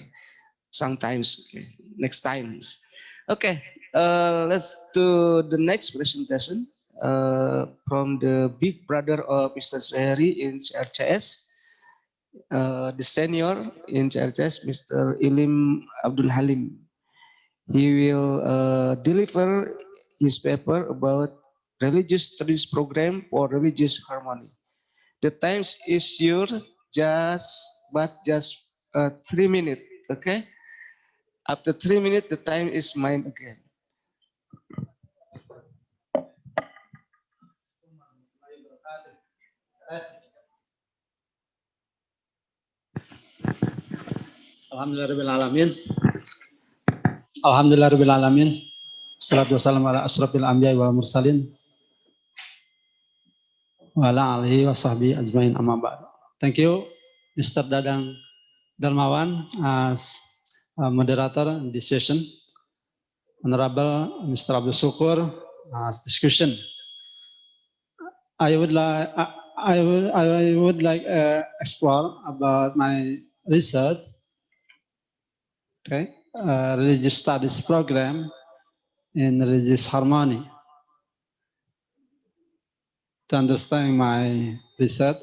sometimes. Okay, next times. Okay, let's do the next presentation from the big brother of Mr. Suhari in CRCS. The senior in CRCS, Mr. Ilim Abdul Halim. He will deliver his paper about religious studies program for religious harmony. The time is yours, just 3 minutes, okay? After 3 minutes, the time is mine again. Alhamdulillahirrahmanirrahim. Alhamdulillahirrahmanirrahim. Assalatu wassalamu ala asrafil anbiya wal mursalin. wa ala alihi wa sahbihi ajmain amma ba'd. Thank you, Mr. Dadang Darmawan, as moderator in this session. Honorable Mr. Abdul Syukur, as discussion. I would like explore about my research. Okay, religious studies program in religious harmony. To understand my research,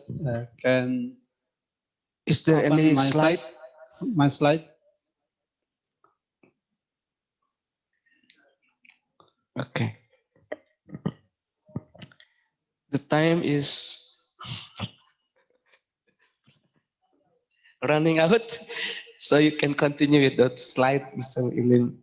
Is there open any my slide? My slide. Okay. The time is running out, so you can continue with that slide, Mr. Ilim.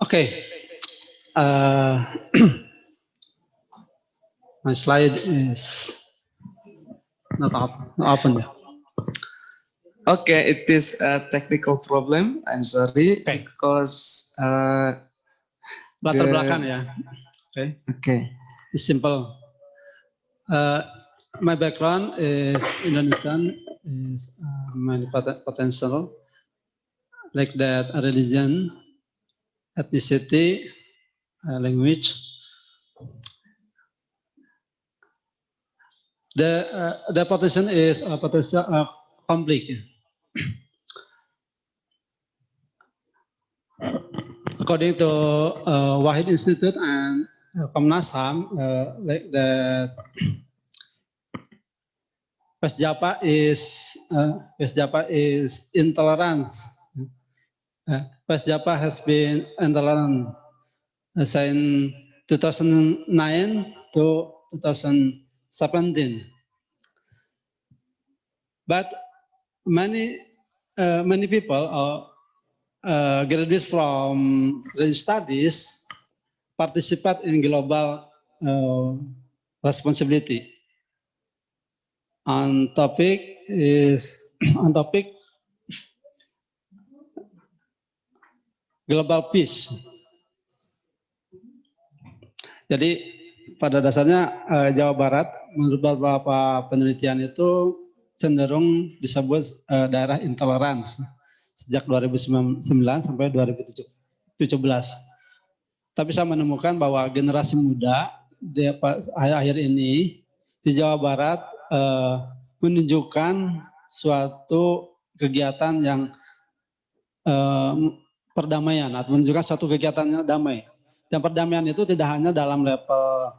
Okay. My slide is not open yet. Okay, it is a technical problem. I'm sorry because Latar the- belakang ya. okay. It's simple. My background is Indonesian, is many potential, like that religion, ethnicity, language. The potential is potential conflict. According to Wahid Institute and Komnas HAM, like that PESJAPA is intolerance. PESJAPA has been intolerant since 2009 to 2017. But many people graduates from religious studies participate in global responsibility. On topic global peace. Jadi pada dasarnya Jawa Barat menurut beberapa penelitian itu cenderung disebut daerah intoleransi sejak 2009 sampai 2017. Tapi saya menemukan bahwa generasi muda di akhir-akhir ini di Jawa Barat menunjukkan suatu kegiatan yang perdamaian atau menunjukkan suatu kegiatan yang damai. Dan perdamaian itu tidak hanya dalam level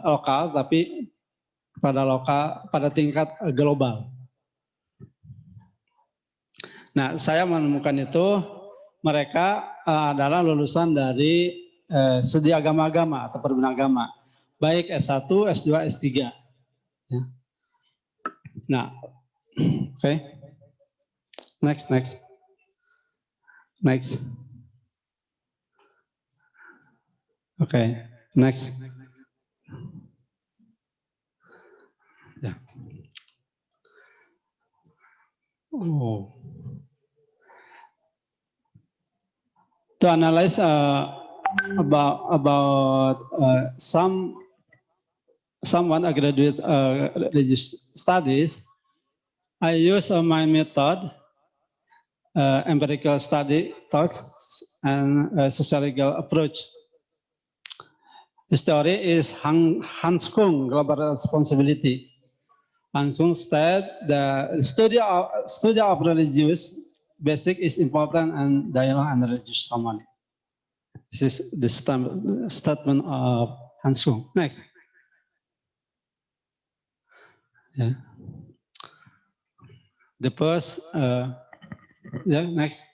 lokal, tapi pada tingkat global. Nah, saya menemukan itu mereka adalah lulusan dari studi agama-agama atau perbedaan agama, baik S1, S2, S3. Ya. Nah, oke. Next. Okay, next. Yeah. Oh. To analyze about someone a graduate religious studies, I use my method, empirical study thoughts and sociological approach. The story is Hans Kung, Global Responsibility. Hans Kung stated the study of religious basic is important and dialogue and religious harmony. This is the statement of Hans Kung. Next. Yeah. The first, next.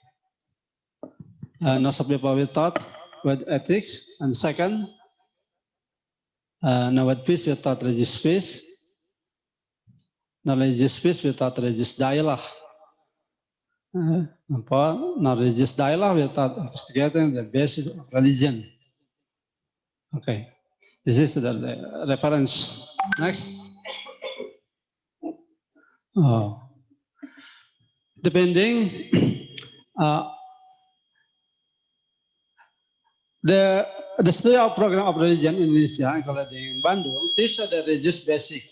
No people will thought with ethics, and second, no with peace we thought religious peace. no religious peace without religious dialogue. No religious dialogue without investigating the basis of religion. Okay, this is the reference. Next. Depending the study of program of religion in Indonesia, including Bandung, teach the religious basic,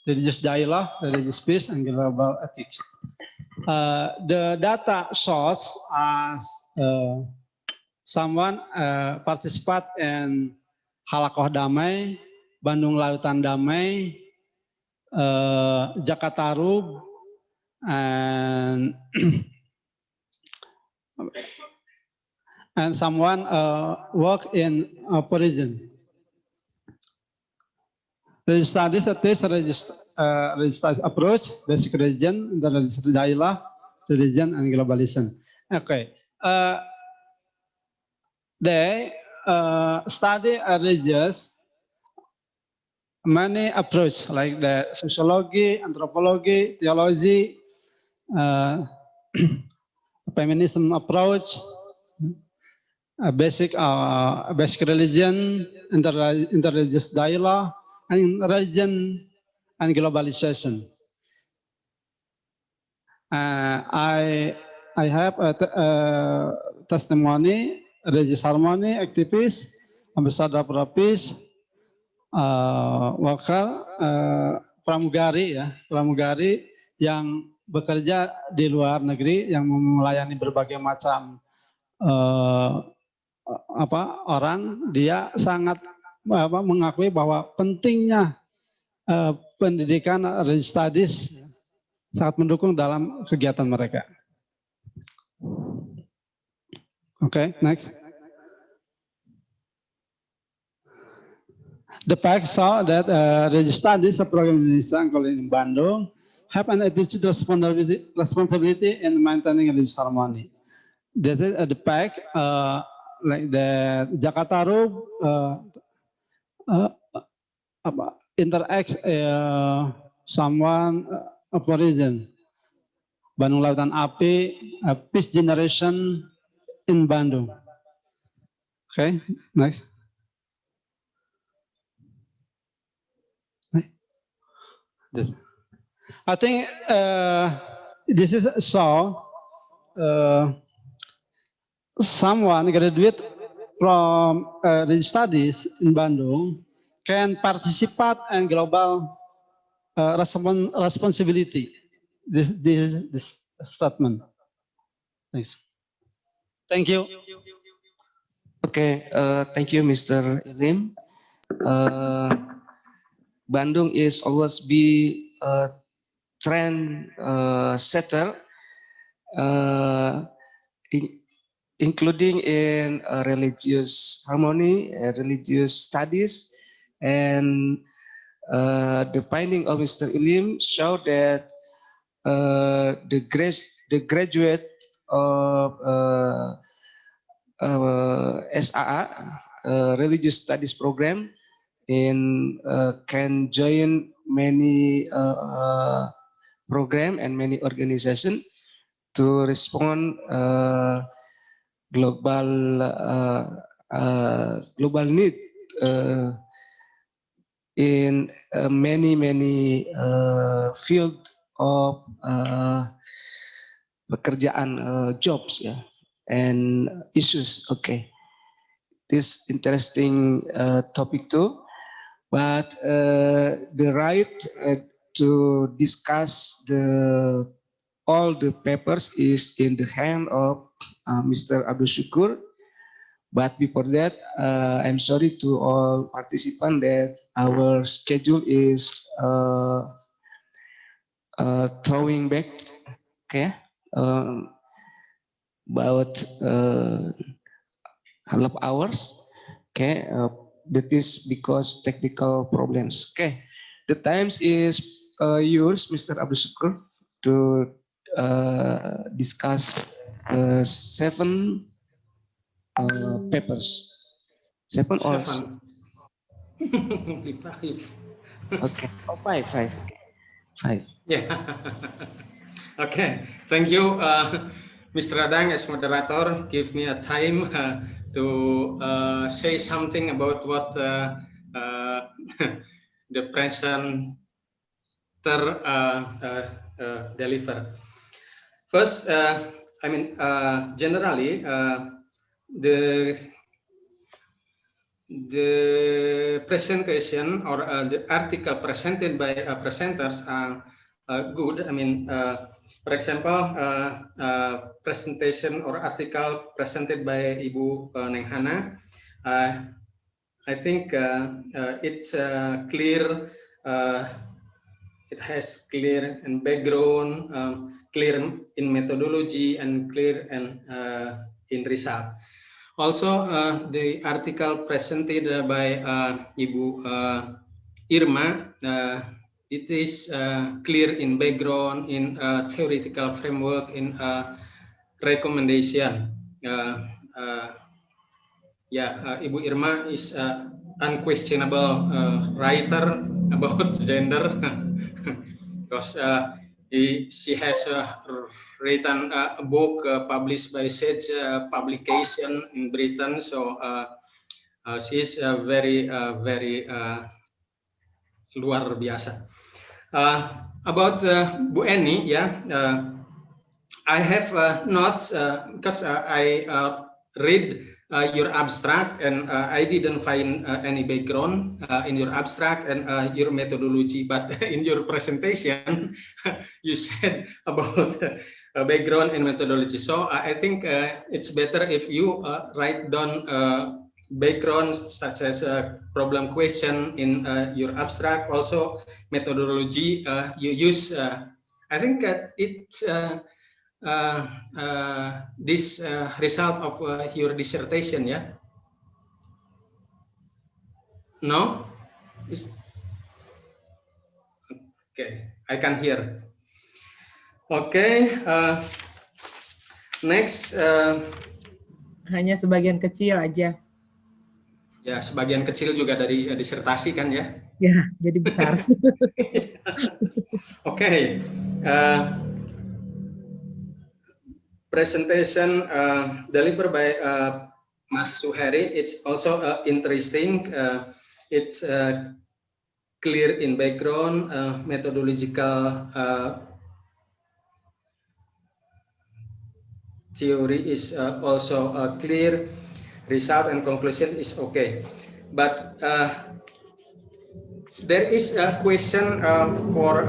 religious dialogue, religious peace, and global ethics. The data shows as someone participate in Halakoh Damai, Bandung Lautan Damai, Jakarta, and and someone work in prison. Religious studies teach religious studies approach, basic religion, the religious dialogue, religion, and globalization. Okay, they study religious many approach like the sociology, anthropology, theology, feminism approach, basic religion, interreligious dialogue, and religion and globalization. I have a testimony, religious harmony activist, ambassador for peace, worker, pramugari yang bekerja di luar negeri yang melayani berbagai macam orang. Dia sangat mengakui bahwa pentingnya pendidikan religious studies, sangat mendukung dalam kegiatan mereka. Okay, next. The fact saw that religious studies program in Indonesia, including Bandung, have an attitude responsibility in maintaining religious harmony. That is the fact, like the Jakarta interacts someone of origin. Bandung Lautan Api, Peace Generation in Bandung. Okay, next. This. I think this is someone graduate from religious studies in Bandung can participate in global responsibility. This statement. Thanks. Thank you. Okay, thank you, Mr. Ilim. Bandung is always be a trend setter, including in religious harmony, religious studies, and the finding of Mr. Ilim show that the graduate of SAA, religious studies program, can join many program and many organizations to respond global need in many field of pekerjaan, jobs, and issues. Okay, this interesting topic too. But the right to discuss all the papers is in the hand of Mr. Abdul Syukur. But before that, I'm sorry to all participants that our schedule is throwing back. Okay, about 12 hours. Okay. That is because technical problems. Okay, the times is yours, Mr. Abdul Syukur, to discuss 7 papers. 7 or 7. okay, 5. 5. Yeah. Okay. Thank you, Mr. Radang, as moderator. Give me a time to say something about what the presenter deliver. First, generally, the presentation or the article presented by presenters are good. For example, presentation or article presented by Ibu Neng Hana, I think it's clear. It has clear and background, clear in methodology, and clear and in result. Also, the article presented by Ibu Irma, it is clear in background, in theoretical framework, in recommendation. Ibu Irma is unquestionable writer about gender because she has written a book published by Sage Publication in Britain. So she is very luar biasa. About Bu Eni, I have notes because I read your abstract, and I didn't find any background in your abstract and your methodology, but in your presentation you said about background and methodology. So I think it's better if you write down background such as problem question in your abstract, also methodology you use. I think it's this result of your dissertation, yeah? No? Okay, I can hear. Okay, next. Hanya sebagian kecil aja. Ya, sebagian kecil juga dari disertasi kan ya? Ya, jadi besar. Okay. Presentation delivered by Mas Suheri. It's also interesting. It's clear in background, methodological theory is also clear. Result and conclusion is okay. But there is a question for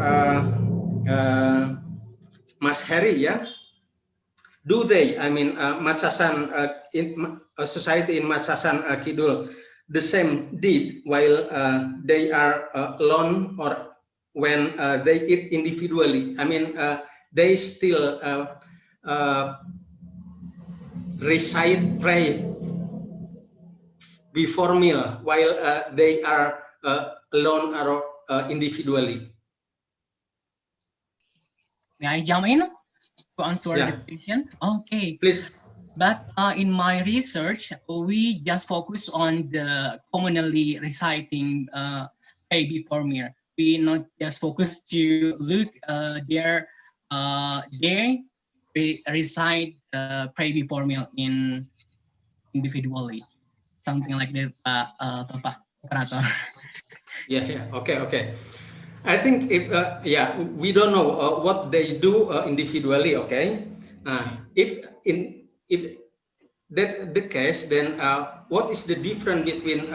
Mas Heri, yeah? Do they, Macasan, society in Macasan Kidul, the same deed while they are alone or when they eat individually? They still recite pray before meal while they are alone or individually. May I jump in to answer Yeah. the question? Okay. Please. But in my research, we just focus on the commonly reciting pray before meal. We not just focus to look their they recite pray before meal in individually, something like that, Bapak Operator. Yeah. Okay. I think if we don't know what they do individually. Okay. If that the case, then what is the difference between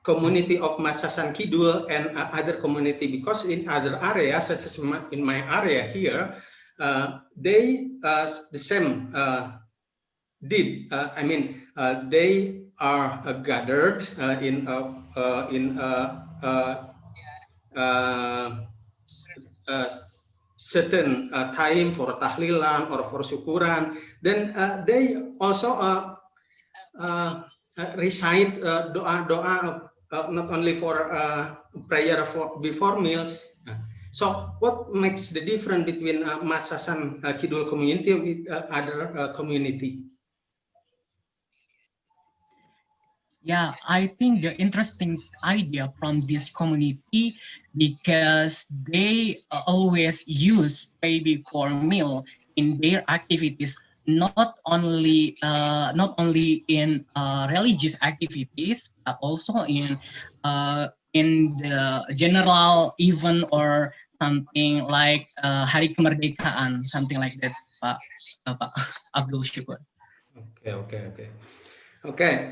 community of Macasan Kidul and other community? Because in other areas, such as in my area here, they the same did. They are gathered in certain time for tahlilan or for syukuran. Then they also recite doa not only for prayer for before meals. So what makes the difference between Macasan Kidul community with other community? Yeah, I think the interesting idea from this community because they always use baby for meal in their activities, not only in religious activities, but also in the general event or something like Hari Kemerdekaan, something like that, Pak Abdul Syukur. Okay. Okay,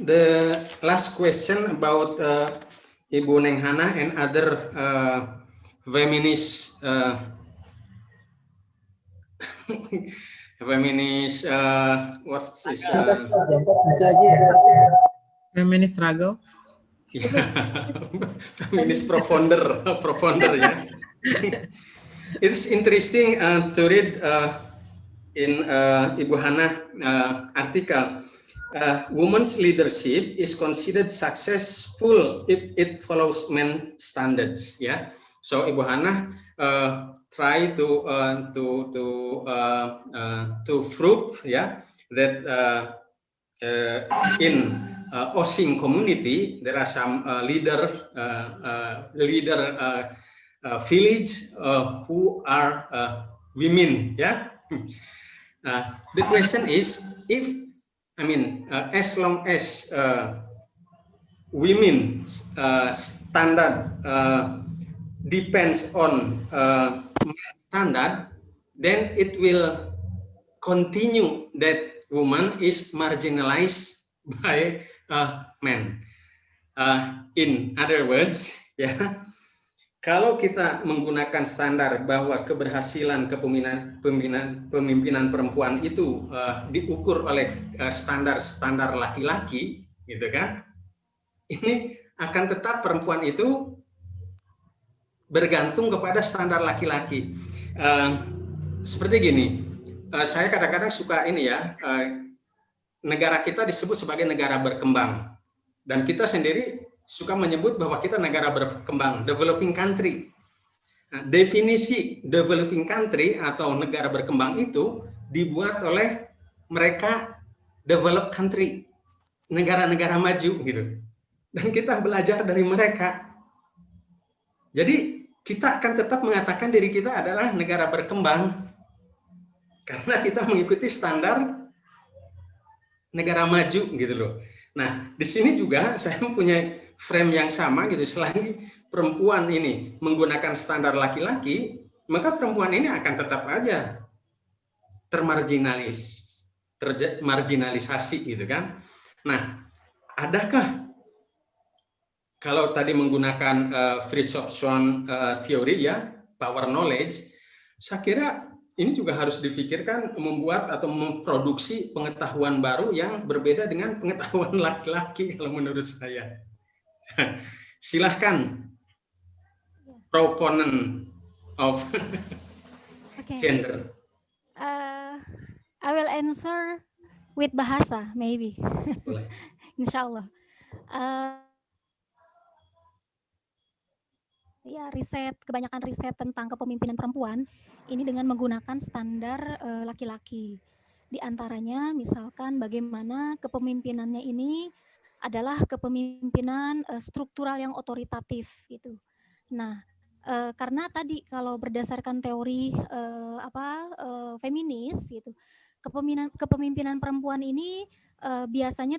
the last question about Ibu Neng Hana and other feminist feminist what's this Feminist struggle. feminist profounder ya. It's interesting to read in Ibu Hana article. Women's leadership is considered successful if it follows men standards. Yeah. So Ibu Hana try to prove that in Osing community there are some leader village who are women. Yeah. The question is as long as women's standard depends on standard, then it will continue that woman is marginalized by men. In other words, kalau kita menggunakan standar bahwa keberhasilan pemimpinan perempuan itu diukur oleh standar laki-laki, gitu kan? Ini akan tetap perempuan itu bergantung kepada standar laki-laki. Seperti gini, saya kadang-kadang suka negara kita disebut sebagai negara berkembang, dan kita sendiri suka menyebut bahwa kita negara berkembang, developing country. Nah, definisi developing country atau negara berkembang itu dibuat oleh mereka developed country, negara-negara maju gitu. Dan kita belajar dari mereka. Jadi kita akan tetap mengatakan diri kita adalah negara berkembang karena kita mengikuti standar negara maju gitu loh. Nah, di sini juga saya mempunyai frame yang sama gitu. Selagi perempuan ini menggunakan standar laki-laki, maka perempuan ini akan tetap aja termarginalisasi gitu kan. Nah, adakah kalau tadi menggunakan Fritjof teori power knowledge, saya kira ini juga harus difikirkan membuat atau memproduksi pengetahuan baru yang berbeda dengan pengetahuan laki-laki kalau menurut saya. Silahkan proponent of gender. I will answer with bahasa, maybe. Boleh. Insyaallah. Kebanyakan riset tentang kepemimpinan perempuan ini dengan menggunakan standar laki-laki. Di antaranya misalkan bagaimana kepemimpinannya ini adalah kepemimpinan struktural yang otoritatif gitu. Nah, karena tadi kalau berdasarkan teori feminis gitu, kepemimpinan perempuan ini biasanya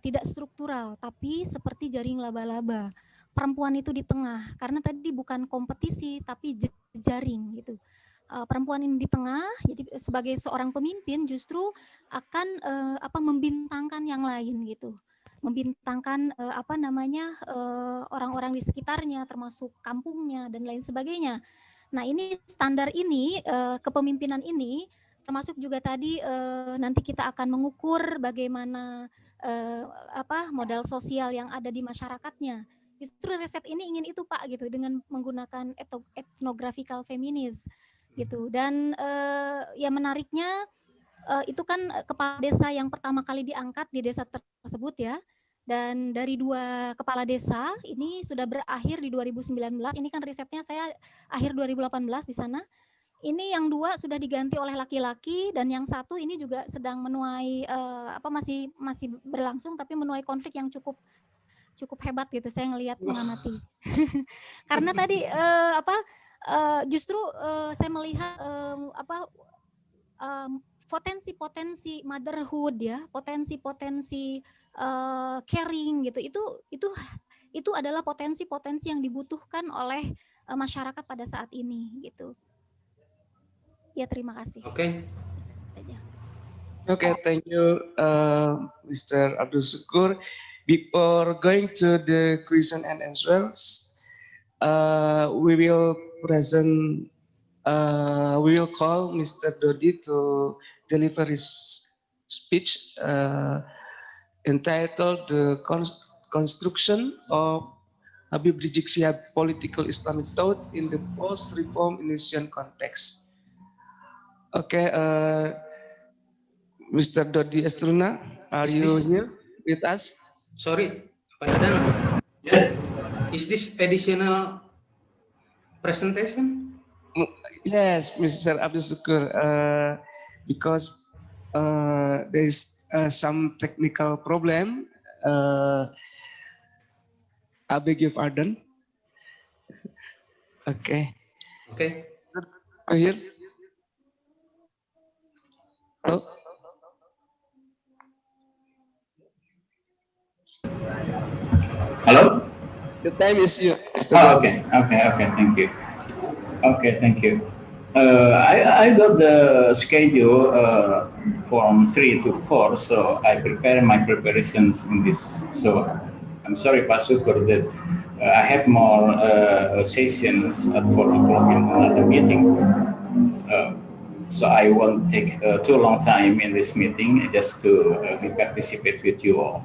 tidak struktural, tapi seperti jaring laba-laba. Perempuan itu di tengah, karena tadi bukan kompetisi tapi jaring gitu. Perempuan ini di tengah, jadi sebagai seorang pemimpin justru akan membintangkan yang lain gitu, membintangkan orang-orang di sekitarnya, termasuk kampungnya dan lain sebagainya. Nah, ini standar ini, kepemimpinan ini, termasuk juga tadi nanti kita akan mengukur bagaimana modal sosial yang ada di masyarakatnya. Justru riset ini ingin itu Pak gitu, dengan menggunakan ethnographical feminis gitu. Dan ya menariknya itu kan kepala desa yang pertama kali diangkat di desa tersebut ya. Dan dari 2 kepala desa ini sudah berakhir di 2019. Ini kan risetnya saya akhir 2018 di sana. ini yang 2 sudah diganti oleh laki-laki dan yang 1 ini juga sedang menuai masih berlangsung tapi menuai konflik yang cukup hebat gitu saya ngelihat mengamati. Karena tadi justru saya melihat potensi-potensi motherhood ya, potensi-potensi caring gitu. Itu adalah potensi-potensi yang dibutuhkan oleh masyarakat pada saat ini gitu. Ya, terima kasih. Oke. Okay, thank you, Mr. Abdul Syukur. Before going to the question and answers, we will call Mr. Dodi to deliver his speech entitled "The Construction of Habib Rizik Syihab Political Islamic Thought in the Post-Reform Indonesian Context." Okay, Mr. Dodi Estruna, are you here with us? Sorry, Pak Dadang. Yes. Is this additional presentation? Yes, Mr. Abdul Syukur, because there is some technical problem. I beg your pardon. Okay. Okay. Are you here? Oh. Hello? The time is you, Mr. Oh, Dodi. okay, thank you. Okay, thank you. I got the schedule from 3 to 4, so I prepare my preparations in this. So I'm sorry, Pak Syukur, that I have more sessions at 4 o'clock in another meeting. So I won't take too long time in this meeting just to participate with you all.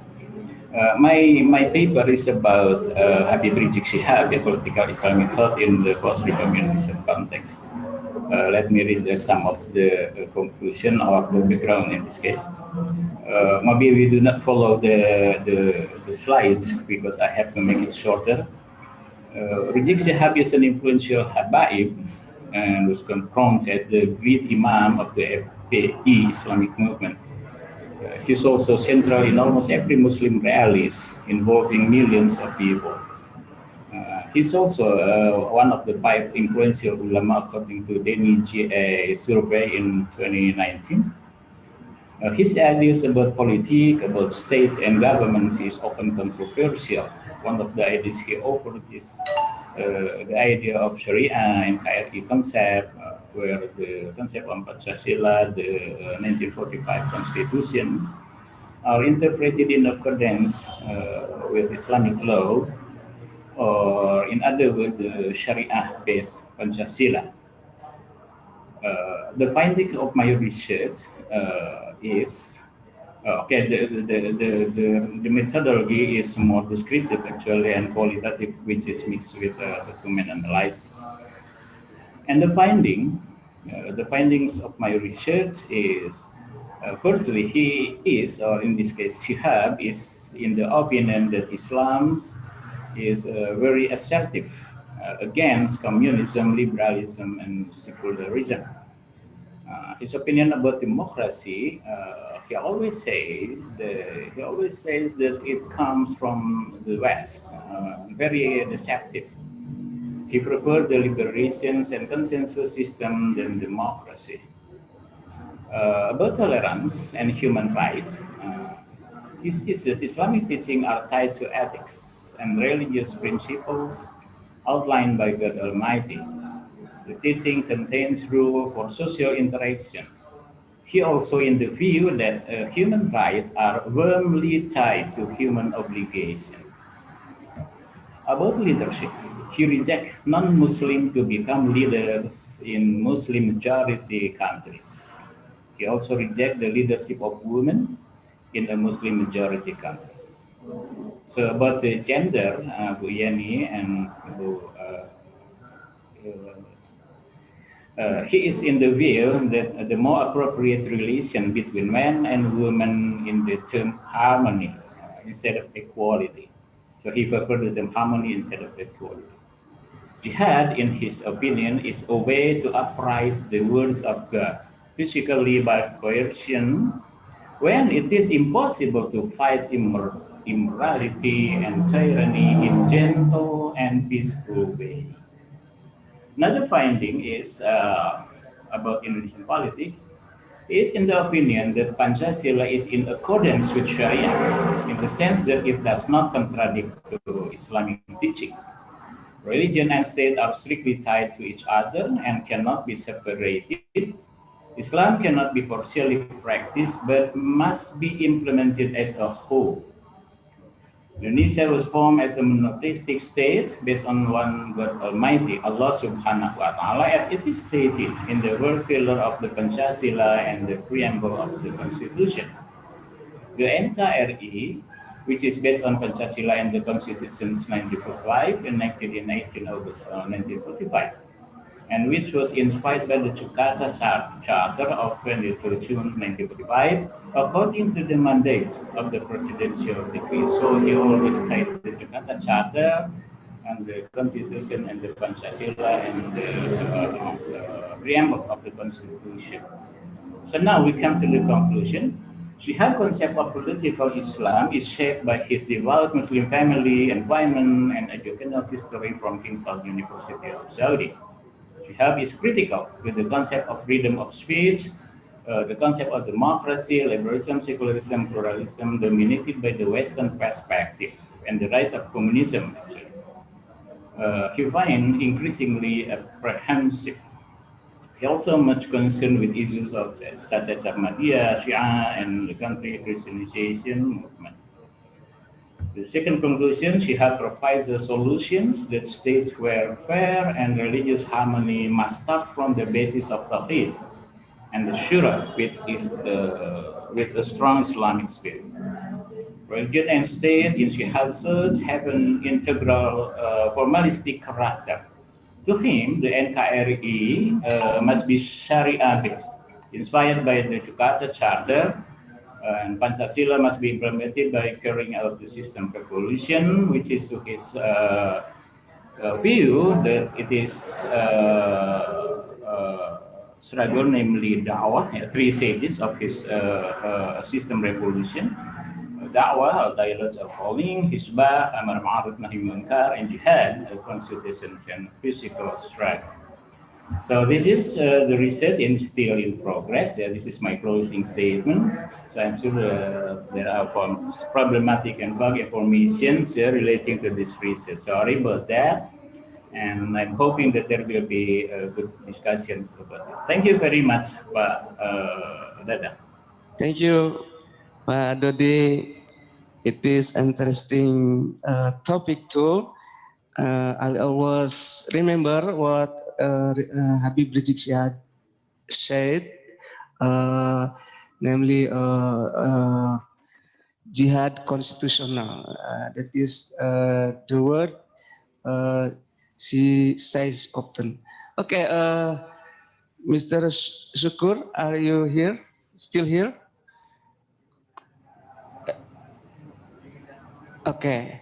My paper is about Habib Rizik Syihab, a political Islamic thought in the post-reform Indonesian context. Let me read some of the conclusion or the background in this case. Maybe we do not follow the slides because I have to make it shorter. Rizik Syihab is an influential Habaib and was confronted the great Imam of the FPI Islamic movement. He's also central in almost every Muslim rallies involving millions of people. He's also one of the 5 influential ulama according to Deni GA survey in 2019. His ideas about politics, about states and governments is often controversial. One of the ideas he offered is the idea of Sharia and KRI concept, where the concept of Pancasila, the 1945 constitutions, are interpreted in accordance with Islamic law, or in other words, the Sharia-based Pancasila. The findings of my research is the methodology is more descriptive actually and qualitative, which is mixed with document analysis. And the findings of my research is, firstly, he is, or in this case, Syihab is in the opinion that Islam is very assertive against communism, liberalism, and secularism. His opinion about democracy, he always says that it comes from the West, very deceptive. He preferred the liberations and consensus system than democracy. About tolerance and human rights, he says that Islamic teaching are tied to ethics and religious principles outlined by God Almighty. The teaching contains rule for social interaction. He also in the view that human rights are firmly tied to human obligation. About leadership, he rejects non-Muslim to become leaders in Muslim-majority countries. He also rejects the leadership of women in the Muslim-majority countries. So about the gender, Bu Yani and he is in the view that the more appropriate relation between men and women in the term harmony instead of equality. So he preferred the term harmony instead of equality. Jihad, in his opinion, is a way to upright the words of God, physically by coercion, when it is impossible to fight immorality and tyranny in gentle and peaceful way. Another finding is about Indonesian politics is in the opinion that Pancasila is in accordance with Sharia in the sense that it does not contradict to Islamic teaching. Religion and state are strictly tied to each other and cannot be separated. Islam cannot be partially practiced but must be implemented as a whole. Indonesia was formed as a monotheistic state based on one God Almighty, Allah Subhanahu wa Ta'ala, and it is stated in the first pillar of the Pancasila and the preamble of the Constitution. The NKRI, which is based on Pancasila and the Constitution's 1945 enacted in 18 August 1945, and which was inspired by the Jakarta Charter of 23 June 1945, according to the mandate of the presidential decree. So he always cited the Jakarta Charter and the Constitution and the Pancasila and the preamble of the Constitution. So now we come to the conclusion. Shihab's concept of political Islam is shaped by his devout Muslim family, environment, and educational history from King Saud University of Saudi. Shihab is critical to the concept of freedom of speech, the concept of democracy, liberalism, secularism, pluralism dominated by the Western perspective, and the rise of communism. He finds increasingly apprehensive. He also much concerned with issues of such as Ahmadiyya, Shia, and the country Christianization movement. The second conclusion, Shihab provides the solutions that state welfare and religious harmony must start from the basis of Tawhid and the Shura with a strong Islamic spirit. Religion and state in Shihab's thoughts have an integral formalistic character. To him, the NKRI must be Sharia-based, inspired by the Jakarta Charter, and Pancasila must be implemented by carrying out the system revolution, which is to his view that it is struggle, namely da'wah, three stages of his system revolution. Da'wah, dialogue of calling, hisbah, amar ma'aruf nahi munkar, and jihad, consultation and physical struggle. So this is the research and still in progress. This is my closing statement. So I'm sure there are problematic and vague information relating to this research. Sorry about that. And I'm hoping that there will be good discussions about this. Thank you very much, Pak Dada. Thank you, Pak Dodi. It is interesting topic too. I always remember what Habib Rizik Syihab said, namely jihad constitutional. That is the word she says often. Okay, Mr. Syukur, are you here? Still here? Okay.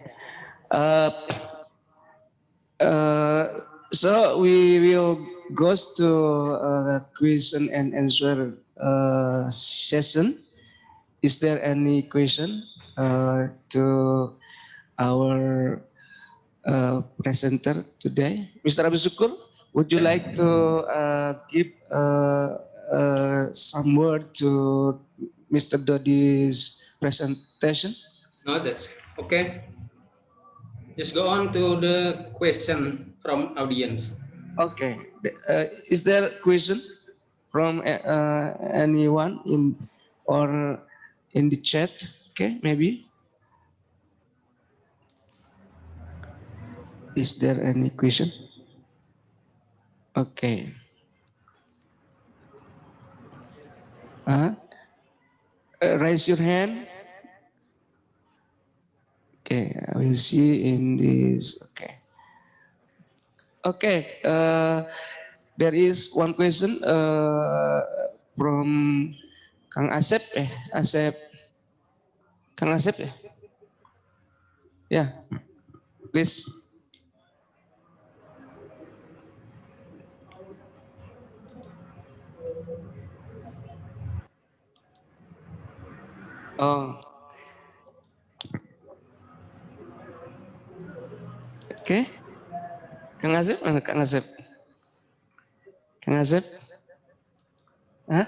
So we will go to question and answer session. Is there any question to our presenter today? Mr. Abi Syukur, would you like to give some word to Mr. Dodi's presentation? No, that's okay. Just go on to the question from audience. Okay. Is there a question from anyone in or in the chat? Okay, maybe. Is there any question? Okay. Raise your hand. Okay, I will see in this. Okay. Okay. There is one question from Kang Asep. Kang Asep. Yeah. Please. Oh, oke. Kang Asep mana Kang Asep? Kang Asep? Hah?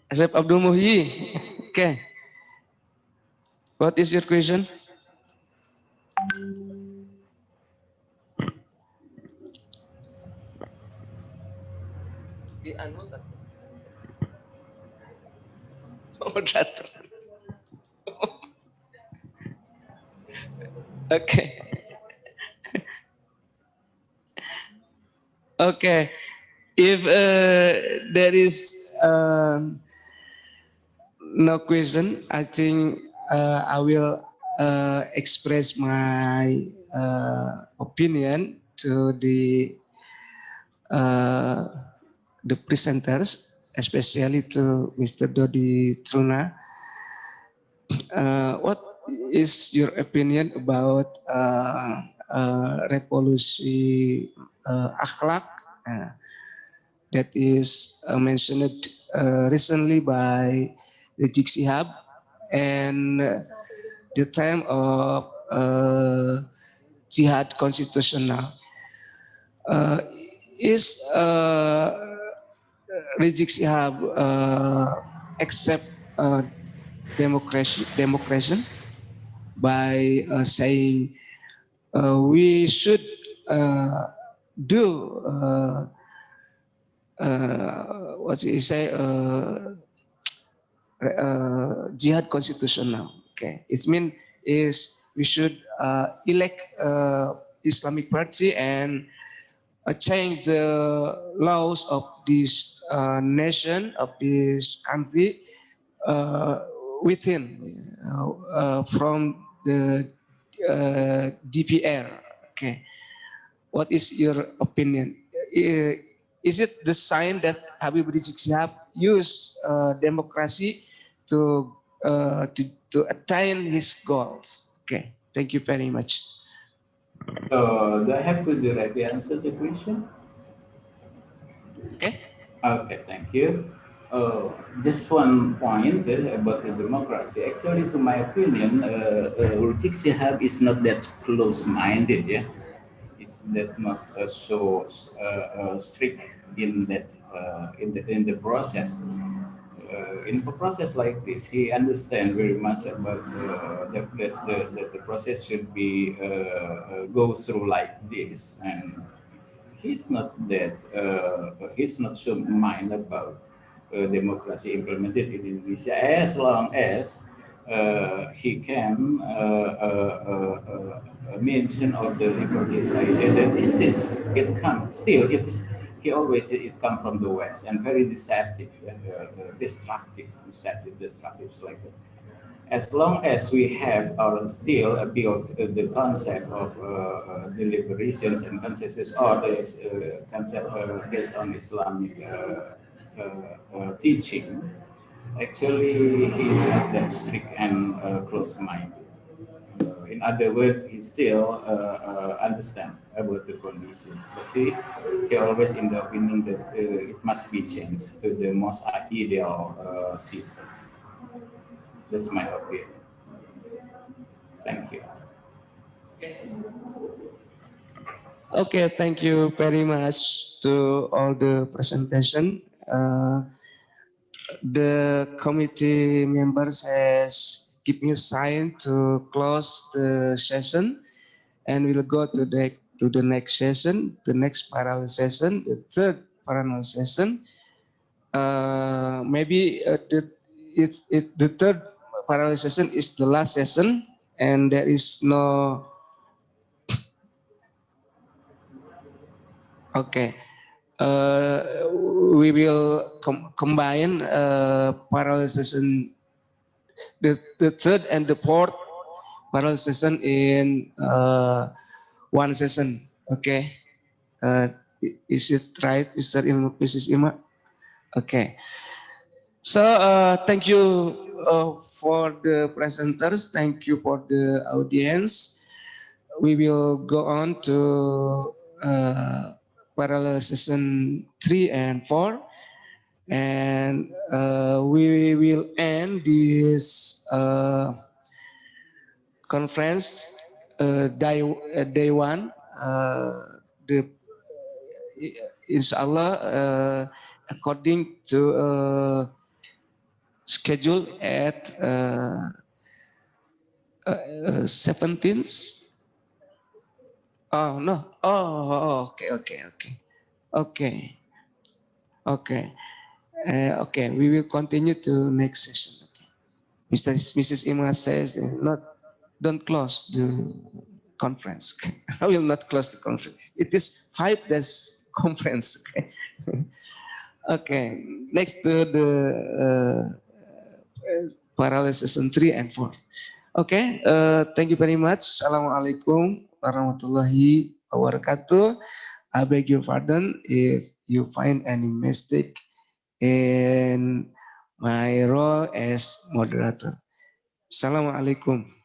Asep Abdul Muhyi. Okay. What is your question? Di unmute. Moderator. Okay. Okay. If there is no question, I think I will express my opinion to the presenters, especially to Mr. Dodi Truna. What is your opinion about revolusi akhlak that is mentioned recently by Rizik Sihab and the time of jihad constitutional? Is Rizik Sihab accept democracy by saying we should do what he say jihad constitutional. Okay, it means is we should elect Islamic party and change the laws of this nation, of this country within from the DPR. Okay, what is your opinion? Is it the sign that Habib Rizik Sihab use democracy to attain his goals? Okay, thank you very much. So do I have to directly answer the question? Okay. Okay, thank you. Just one point about the democracy. Actually, to my opinion, Rizik Sihab is not that close-minded. Yeah, is that not so strict in that in the process. In a process like this, he understands very much about that the process should be go through like this, and he's not that he's not so mind about democracy implemented in Indonesia as long as he can mention of the liberties idea that this is it comes still it's he always is come from the West and very deceptive, destructive, like that. As long as we have or still built the concept of deliberations and consensus or this concept based on Islamic teaching, actually he's not that strict and close-minded. In other words, he still understand about the conditions, but he always in the opinion that it must be changed to the most ideal system. That's my opinion. Thank you. Okay, thank you very much to all the presentation. The committee members has given a sign to close the session, and we'll go to the next session, the next parallel session, the third parallel session. Maybe the third parallel session is the last session, and there is no. Okay. We will combine parallel session, the third and the fourth parallel session in one session. Okay. Is it right, Mrs. Ima? Okay. So thank you for the presenters. Thank you for the audience. We will go on to parallel session 3 and 4. And we will end this conference day one. The Inshallah, according to schedule at 17th. Oh no! Oh, okay. Okay. We will continue to next session. Mrs. Imran says, don't close the conference. I will not close the conference. It is 5 days conference. Okay. Okay. Next to the parallel session 3 and 4. Okay. Thank you very much. Assalamualaikum warahmatullahi wabarakatuh. I beg your pardon if you find any mistake in my role as moderator. Assalamualaikum.